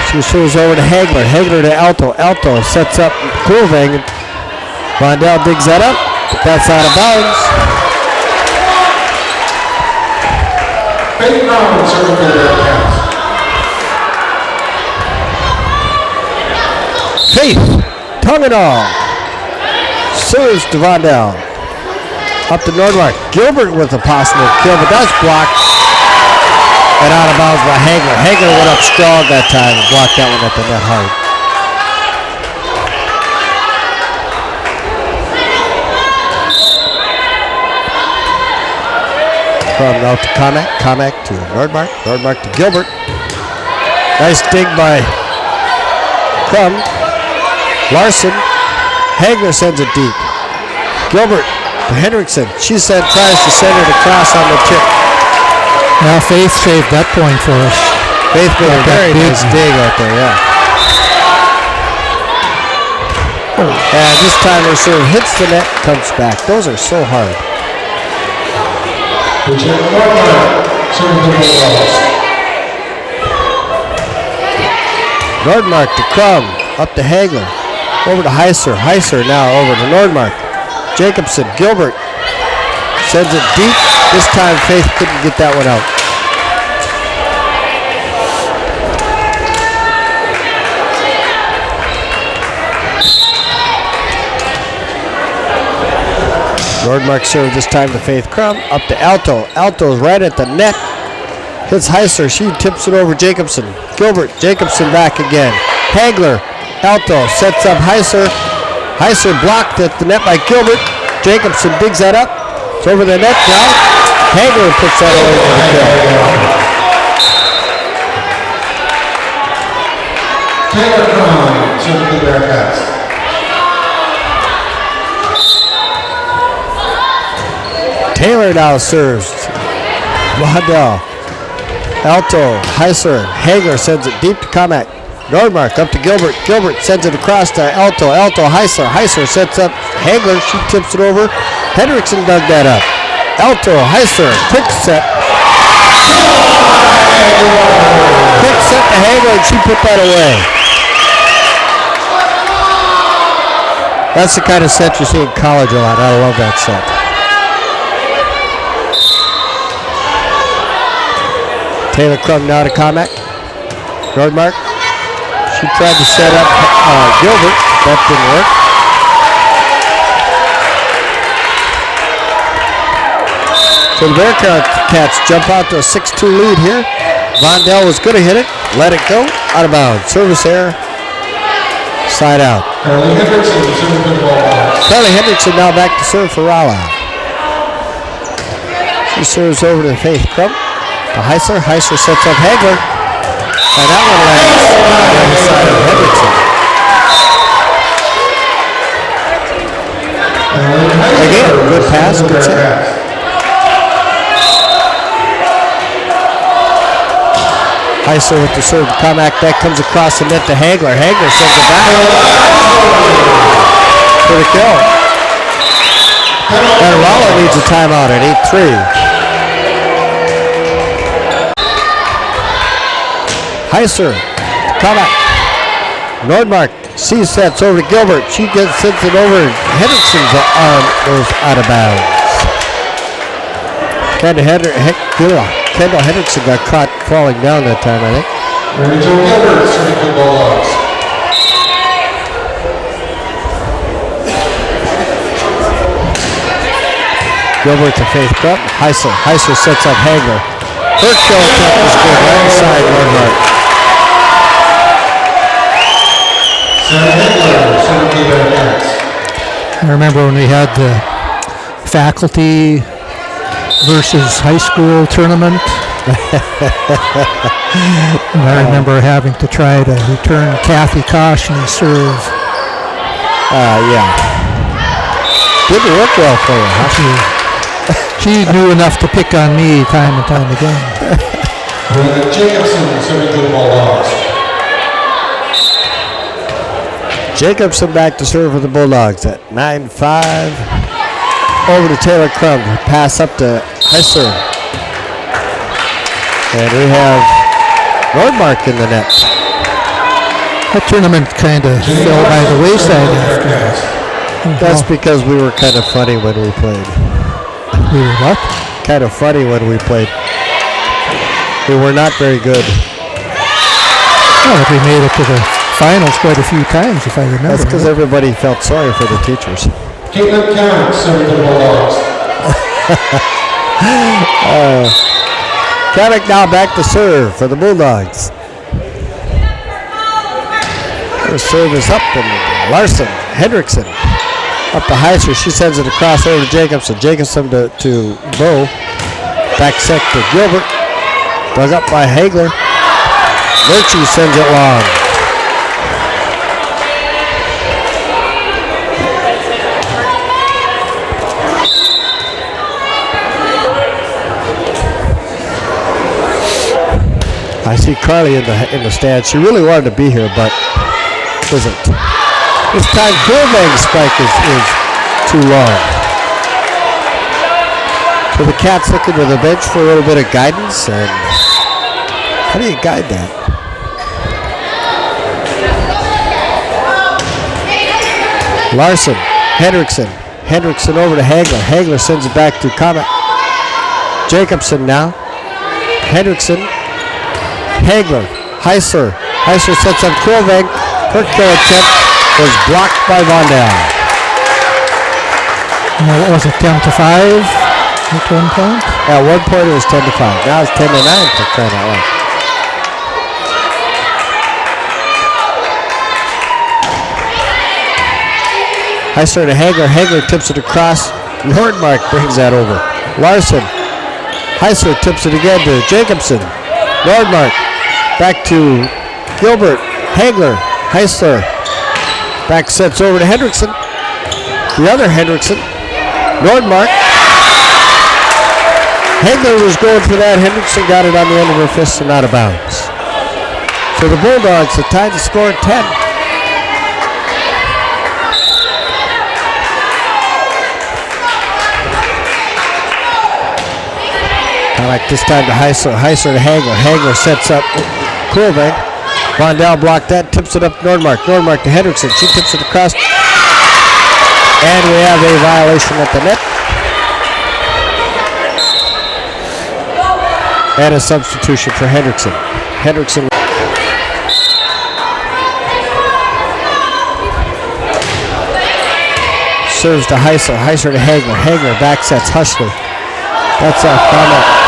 She shows over to Hagler. Hagler to Alto. Alto sets up Proving. Vondell digs that up, but that's out of bounds. Faith Brown serving for the Bearcats. Faith. Tongue and all. Serves to Vondell. Up to Nordmark. Gilbert with a possible kill, but that's blocked. And out of bounds by Hagler. Hagler went up strong that time and blocked that one at the net hard. From now to Kamek. Kamek to Nordmark. Nordmark to Gilbert. Nice dig by Crum. Larson. Hagler sends it deep. Gilbert to Hendrickson. She tries to send it across on the tip. Now Faith saved that point for us. Faith made a very nice dig out there, yeah. And this time her serve hits the net, comes back. Those are so hard. Nordmark to Crum. Up to Hagler. Over to Heiser. Heiser now over to Nordmark. Jacobson. Gilbert. Sends it deep. This time Faith couldn't get that one out. Nordmark serve this time to Faith Crum. Up to Alto. Alto's right at the net. Hits Heiser. She tips it over Jacobson. Gilbert. Jacobson back again. Hagler. Alto sets up Heiser. Heiser blocked at the net by Gilbert. Jacobson digs that up. It's over the net now. Hagler puts that away for the kill. Taylor Crown, serving the Bearcats. Taylor now serves. Vondell. Alto. Heiser. Hagler sends it deep to Kamek. Nordmark up to Gilbert. Gilbert sends it across to Alto. Alto, Heiser. Heiser sets up Hagler. She tips it over. Hendrickson dug that up. Alto, Heiser. Quick set. Quick set to Hagler, and she put that away. That's the kind of set you see in college a lot. I love that set. Taylor Crum now to Kamek. Nordmark. She tried to set up Gilbert. That didn't work. So the Bearcats jump out to a 6-2 lead here. Vondell was going to hit it. Let it go. Out of bounds. Service error. Side out. Carly Hendrickson serving for the Bulldogs. Carly Hendrickson now back to serve for Rolla. She serves over to Faith Crum. To Heiser. Heiser sets up Hagler. And that one lands on the other side of Hendrickson. Again, good pass, good set. Heisler with the serve to Comack. That comes across the net to Hagler. Hagler sends it back for the kill. And Rolla needs a timeout at 8-3. Heisler, Comack. Nordmark, she sets over to Gilbert. She sends it over. Hendrickson's arm goes out of bounds. Kendall Hendrickson got caught falling down that time, I think. Rachel Gilbert, serving the Bulldogs. Gilbert to Faith Krupp. Heisler sets up Hagler. Her kill attempt is good right inside Nordmark. Sarah Hagler, serving the Bearcats. I remember when we had the faculty versus high school tournament. And I remember having to try to return Kathy Caution's serve. Yeah. Didn't work well for her, huh? She knew enough to pick on me time and time again. Jacobson, serving the Bulldogs. Jacobson back to serve for the Bulldogs at 9-5. Over to Taylor Crum. Pass up to Heisler. And we have Nordmark in the net. That tournament kind of fell by the wayside after. That's because we were kind of funny when we played. We were what? Kind of funny when we played. We were not very good. Well, we made it to the finals quite a few times, if I remember. That's because everybody felt sorry for the teachers. Caitlin Count, serving the Bulldogs. Kamek now back to serve for the Bulldogs. Her serve is up, and Larson, Hendrickson, up to Heisler. She sends it across over to Jacobson. Jacobson to Bow. Back set to Gilbert. Dug up by Hagler. Murchie sends it long. I see Carly in the stands. She really wanted to be here, but isn't. This time, Goldbang's spike is too long. So the Cats looking to the bench for a little bit of guidance. And how do you guide that? Larson, Hendrickson over to Hagler. Hagler sends it back to Comet. Jacobson now. Hendrickson. Hagler, Heisler sets up Kovac. Her kill attempt was blocked by Vondel. What was it, 10-5 at one point? At one point it was 10-5. Now it's 10-9 for crying out loud. Heisler to Hagler. Hagler tips it across. Nordmark brings that over. Larson. Heisler tips it again to Jacobson. Nordmark. Back to Gilbert, Hagler, Heisler. Back sets over to Hendrickson. The other Hendrickson. Nordmark. Hagler was going for that. Hendrickson got it on the end of her fist and out of bounds. So the Bulldogs have tied the score at 10. Like this time to Heisler to Hagler. Hagler sets up Kovac. Vondel blocked that, tips it up Nordmark. Nordmark to Hendrickson. She tips it across. And we have a violation at the net. And a substitution for Hendrickson. Hendrickson. Serves to Heisler. Heisler to Hagler. Hagler back sets Hushler. That's a comment.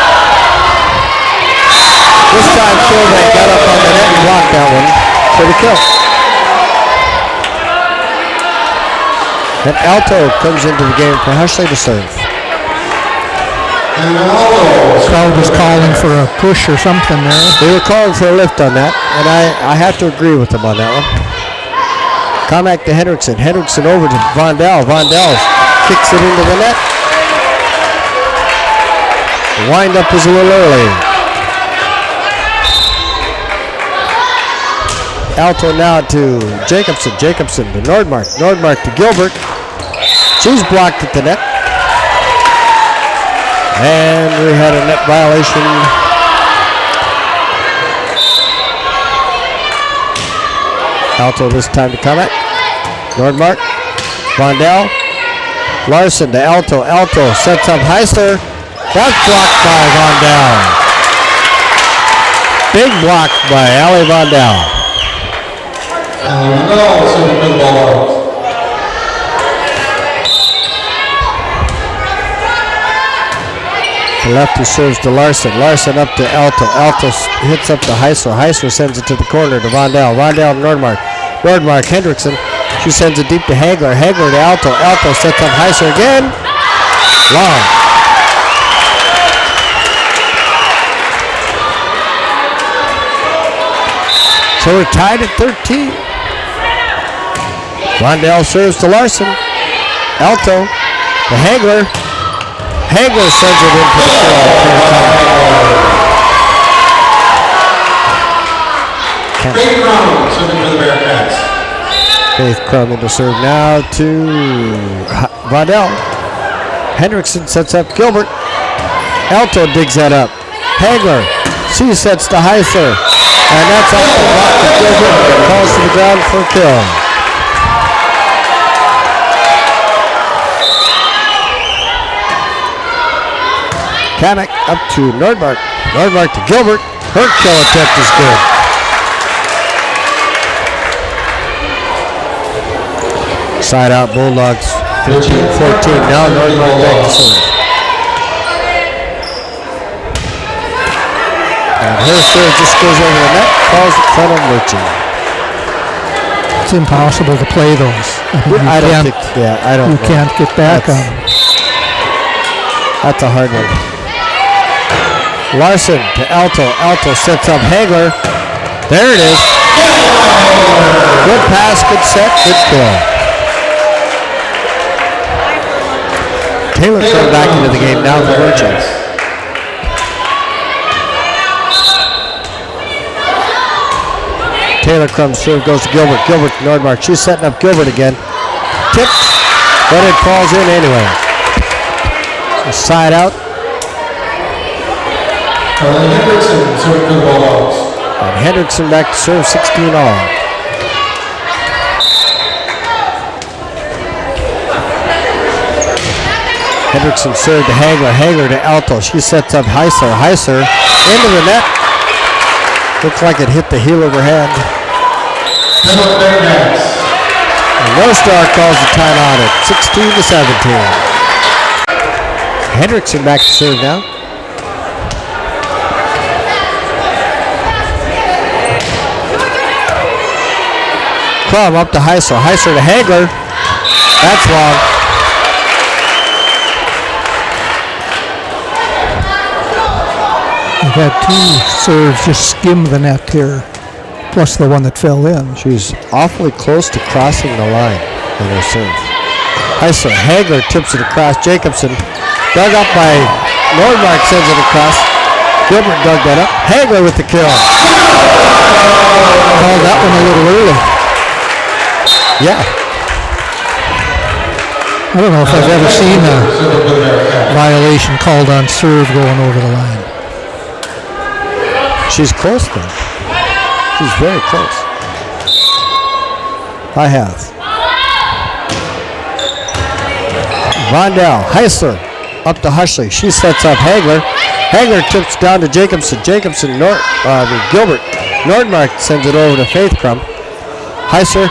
This time Kovac got up on the net and blocked that one for the kill. And Alto comes into the game for Hushley to serve. And Alto. Crowd was calling for a push or something there. They were calling for a lift on that, and I have to agree with them on that one. Comack to Hendrickson. Hendrickson over to Vondel. Vondel kicks it into the net. The wind up is a little early. Alto now to Jacobson. Jacobson to Nordmark. Nordmark to Gilbert. She's blocked at the net. And we had a net violation. Alto this time to come at. Nordmark. Vondell. Larson to Alto. Alto sets up Heisler. That's blocked by Vondell. Big block by Allie Vondell. No, serving for the ball. The lefty serves to Larson. Larson up to Alto. Alto hits up to Heisler. Heisler sends it to the corner to Vondell. Vondell to Nordmark. Nordmark, Hendrickson. She sends it deep to Hagler. Hagler to Alto. Alto sets up Heisler again. Long. So we're tied at 13. Vondell serves to Larson. Alto to Hagler. Hagler sends it in for the kill. Faith Crum serving for the Bearcats. Faith Crum in to serve now to Vondell. Hendrickson sets up Gilbert. Alto digs that up. Hagler. She sets to Heisler. And that's off the block to Gilbert. Calls to the ground for a kill. Kamek up to Nordmark. Nordmark to Gilbert. Her kill attempt is good. Side out Bulldogs 15-14. Now Nordmark back to serve. And her serve just goes over the net. Calls in front of Murchie. It's impossible to play those. I don't think. Yeah, I don't. You can't get back on them. That's a hard one. Larson to Alto. Alto sets up Hagler. There it is. Good pass, good set, good kill. Taylor coming back into the game now for Murchie. Taylor Crum's serve goes to Gilbert. Gilbert to Nordmark. She's setting up Gilbert again. Tipped, but it falls in anyway. So side out. Hendrickson serving for the Bulldogs. And Hendrickson back to serve 16 all. Hendrickson served to Hagler. Hagler to Alto. She sets up Heisler. Heisler into the net. Looks like it hit the heel of her hand. And No Star calls the timeout at 16-17. Hendrickson back to serve now. Crum up to Heisler. Heisler to Hagler. That's long. We've had two serves just skim the net here, plus the one that fell in. She's awfully close to crossing the line in her serve. Heisler. Hagler tips it across. Jacobson dug up by Nordmark, sends it across. Gilbert dug that up. Hagler with the kill. Called that one a little early. Yeah. I don't know if I've ever seen a violation called on serve going over the line. She's close though. She's very close. I have. Vondell. Heisler up to Hushley. She sets up Hagler. Hagler tips down to Jacobson. Jacobson, Gilbert. Nordmark sends it over to Faith Crum. Heisler.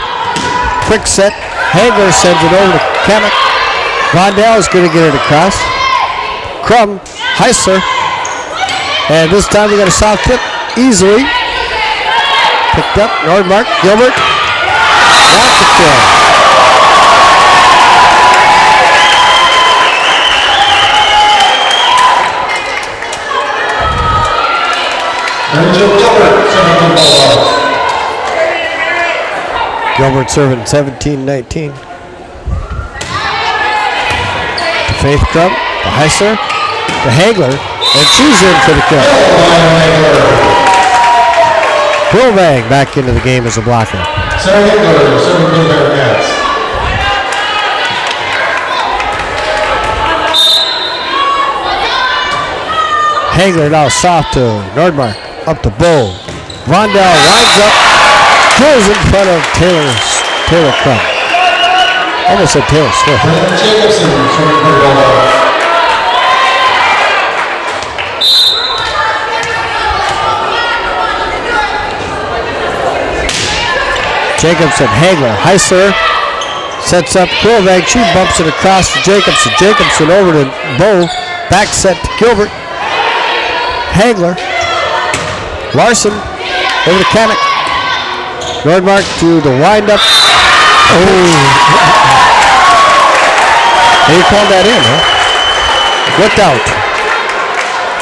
Quick set. Hagler sends it over to Kamek. Vondell is going to get it across. Crum. Heisler. And this time we got a soft tip. Easily. Picked up. Nordmark. Gilbert. That's a kill. Gilbert serving 17-19. Faith Crum. To Heisler. To Hagler. And she's in for the kill. Quilvang back into the game as a blocker. Sarah Hitler, serving for the Bearcats. Hagler now soft to Nordmark. Up to Bo. Vondell winds up. Goes in front of Taylor Crumb. Almost said Taylor Swift. Jacobson, serving for Rolla. Jacobson, Hagler, Heisler sets up Quilvang. She bumps it across to Jacobson. Jacobson over to Bo. Back set to Gilbert. Hagler. Larson over to Kamek. Nordmark to the windup. Oh. They called that in, huh? Looked out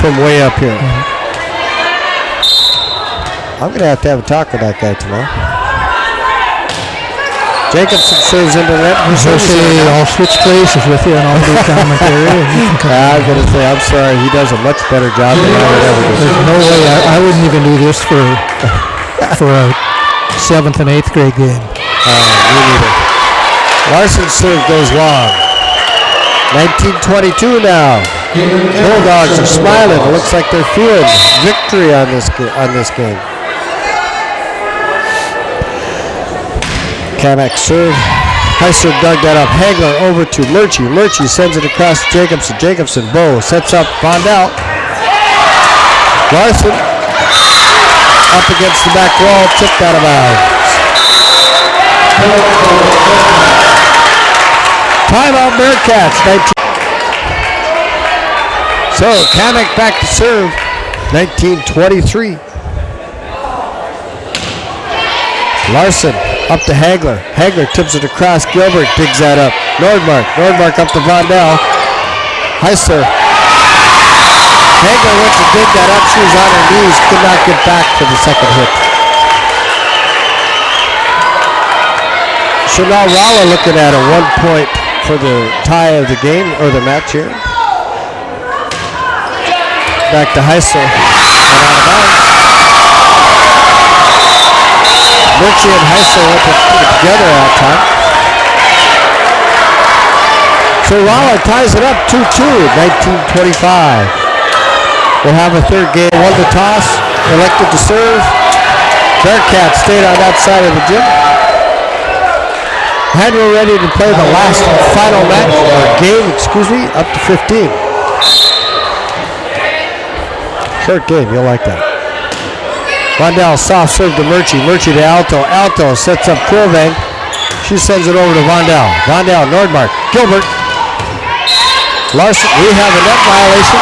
from way up here. I'm going to have a talk with that guy tomorrow. Jacobson serves into the net. I'll switch places with you and I'll do commentary. I'm going to say, I'm sorry, he does a much better job than I would ever do. There's no way I wouldn't even do this for a 7th and 8th grade game. Me neither. Larson's serve goes long. 1922 now. Bulldogs are smiling. It looks like they're feeling victory on this game. Kamek serve. Heisler dug that up. Hagler over to Murchie. Murchie sends it across to Jacobson. Jacobson, Bo sets up Vondell. Larson up against the back wall. Tipped out of bounds. Timeout Bearcats. So Kamek back to serve. 1923. Larson up to Hagler. Hagler tips it across. Gilbert digs that up. Nordmark up to Vondell. Heisler. Hagler went to dig that up. She was on her knees. Could not get back for the second hit. So now Rolla looking at a 1 point for the tie of the game, or the match here. Back to Heisler. And out of bounds. Murchie and Heisler went to put it together that time. So Rolla ties it up 2-2 at 1925. We'll have a third game. Won the toss, elected to serve. Bearcats stayed on that side of the gym. And we're ready to play the last final match, or game, up to 15. Short game, you'll like that. Vondell soft serve to Murchie. Murchie to Alto. Alto sets up Quilvang. She sends it over to Vondell. Vondell, Nordmark, Gilbert. Larson, we have a net violation.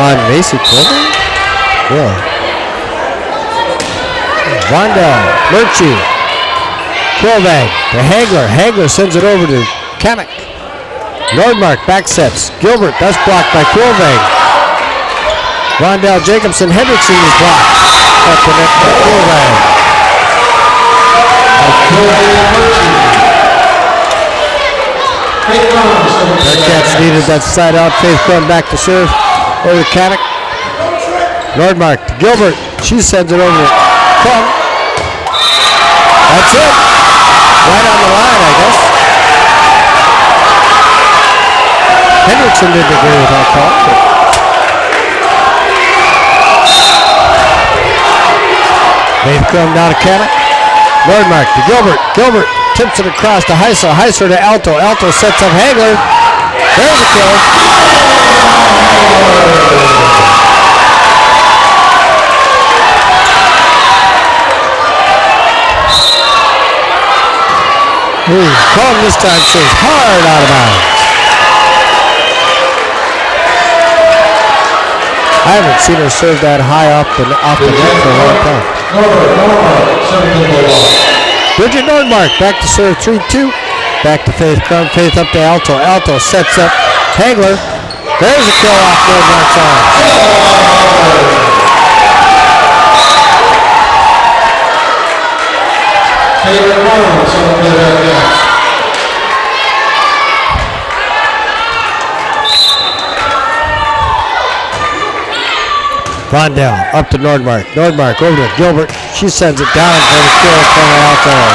On Macy Quilvang? Really? Vondell, Murchie, Quilvang to Hagler. Hagler sends it over to Kamek. Nordmark back sets. Gilbert, that's blocked by Quilvang. Vondell, Jacobson, Hendrickson is blocked. At the net by Quilvang. Bearcats needed that side out. Faith Crumb back to serve. Over to Kamek. Nordmark to Gilbert. She sends it over to Crumb. That's it. Right on the line, I guess. Hendrickson didn't agree with that call. Faith Crumb down to Kamek. Nordmark to Gilbert. Gilbert tips it across to Heisler. Heisler to Alto. Alto sets up Hagler. There's a kill. Crumb this time says hard out of bounds. I haven't seen her serve that high off the net for a long time. Bridget Nordmark back to serve 3-2. Back to Faith Crumb. Faith up to Alto. Alto sets up Hagler. There's a kill off Nordmark's arm. Vondell up to Nordmark. Nordmark over to Gilbert. She sends it down for the kill corner out there.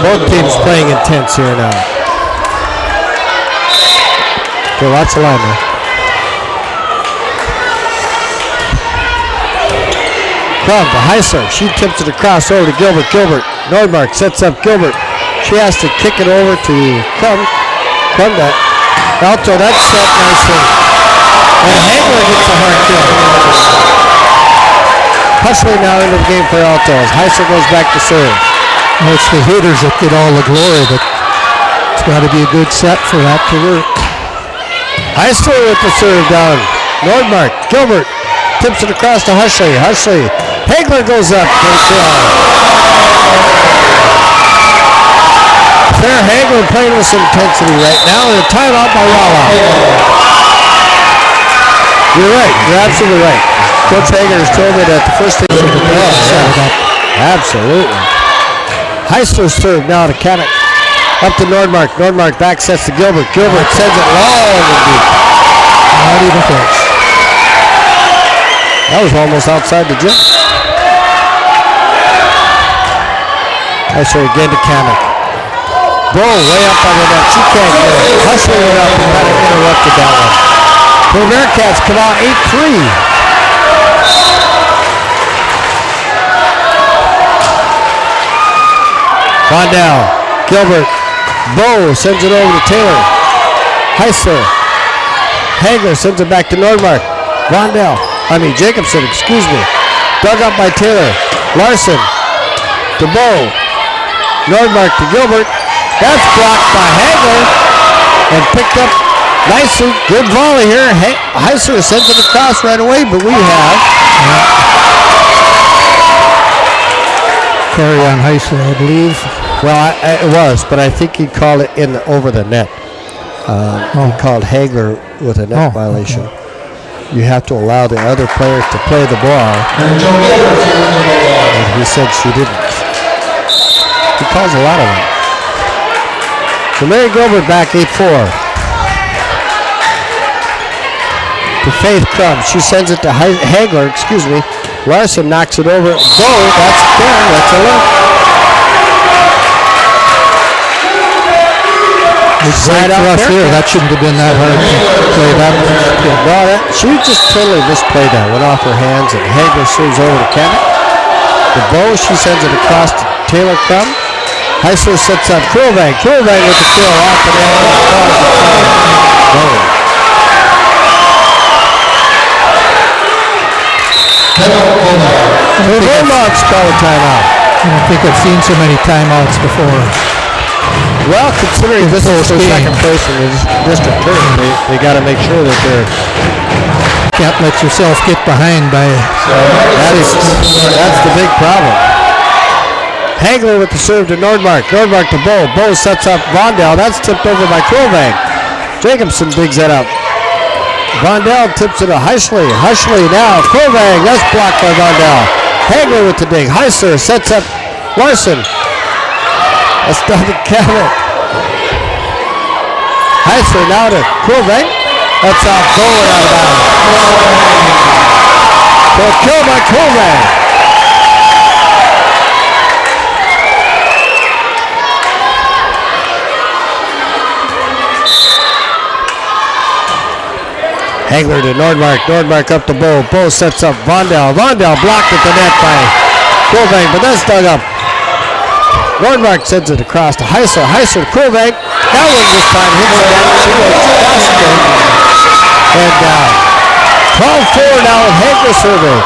Both teams playing intense here now. Okay, watch the line there. Crum to Heisler. She tips it across over to Gilbert. Gilbert. Nordmark sets up Gilbert. She has to kick it over to Crum. Crum to Alto. That's set nicely. And Hagler gets a hard kill. Hustling now into the game for Alto as Heisler goes back to serve. Well, it's the hitters that get all the glory, but it's got to be a good set for that to work. Heisler with the serve down. Nordmark. Gilbert tips it across to Hushley. Hushley. Hagler goes up for the kill. Fair Hagler playing with some intensity right now. And a timeout by Rolla. You're right. You're absolutely right. Coach Hager has told me that the first thing for the ball is set it up. Absolutely. Heisler serve now to Kamek. Up to Nordmark. Nordmark back sets to Gilbert. Gilbert sends it long and deep. Not even close. That was almost outside the gym. Heisler again to Kamek. Bull way up on the net. She can't get it. Hustling it up and kind of interrupted that one. The Bearcats come out 8-3. Vondell. Gilbert. Bo sends it over to Taylor. Heisler. Hagler sends it back to Nordmark. Jacobson, excuse me. Dug up by Taylor. Larson to Bo. Nordmark to Gilbert. That's blocked by Hagler and picked up nicely. Good volley here. Heisler sends it across right away, but we have carry on Heisler, I believe. Well, it was, but I think he called it over the net. He called Hagler with a net violation. Okay. You have to allow the other players to play the ball. And he said she didn't. He calls a lot of them. So Mary Gilbert back 8-4. To Faith Crum. She sends it to Hagler, Larson knocks it over. Bo, that's a kill. That's a look. Side out there. That shouldn't have been that hard to play that. No, she just totally misplayed that. Went off her hands, and Hagler serves over to Kamek. The Bo, she sends it across to Taylor Crum. Heisler sets up Krulvang. Krulvang with the kill off the net. The Bulldogs call a timeout. I don't think I've seen so many timeouts before. Well, considering this is the second place in the district tournament, they got to make sure that they're... Can't let yourself get behind by... That's the big problem. Hagler with the serve to Nordmark. Nordmark to Bo. Bo sets up Vondell. That's tipped over by Krulvang. Jacobson digs that up. Vondell tips it to Heisler. Heisler now. Krulvang. That's blocked by Vondell. Hagler with the dig. Heisler sets up Larson. That's done to Kamek. Heisler now to Krulvang. That's off goal and out of bounds. So a kill by Krulvang. Hagler to Nordmark. Nordmark up to Bo. Bo sets up Vondell. Vondell blocked at the net by Krulvang, but that's dug up. Nordmark sends it across to Heisler. Heisler to Krulvang. That one this time hits the net. She goes just good. And 12-4 now with Hagler serving.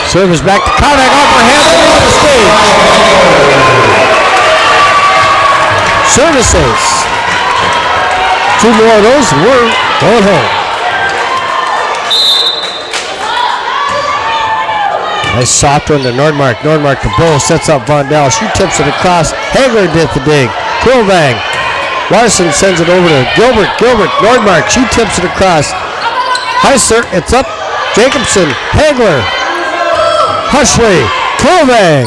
Service back to Kamek off her hands over the stage. Services. Two more of those and we're going home. Nice soft one to Nordmark. Nordmark to Bo. Sets up Vondell. She tips it across. Hagler did the dig. Krulvang. Larson sends it over to Gilbert. Gilbert. Nordmark. She tips it across. Heisler. It's up. Jacobson. Hagler. Hushley. Krulvang.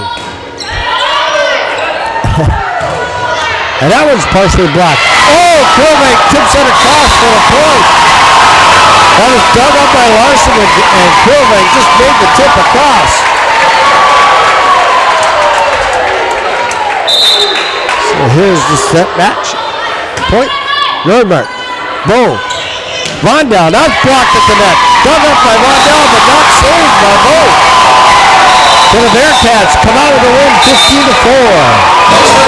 And that one's partially blocked. Oh, Quillbank tips it across for a point. That was dug up by Larson, and Quillbank just made the tip across. So here's the set match. Point. Nordmark. Bow. Vondell, not blocked at the net. Dug up by Vondell, but not saved by Bow. So the Bearcats come out with a win 15-4.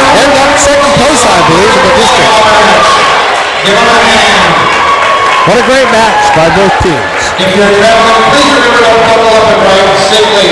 End up second place, I believe, in the district. What a great match by both teams. If you're traveling, please remember to buckle up and ride safely.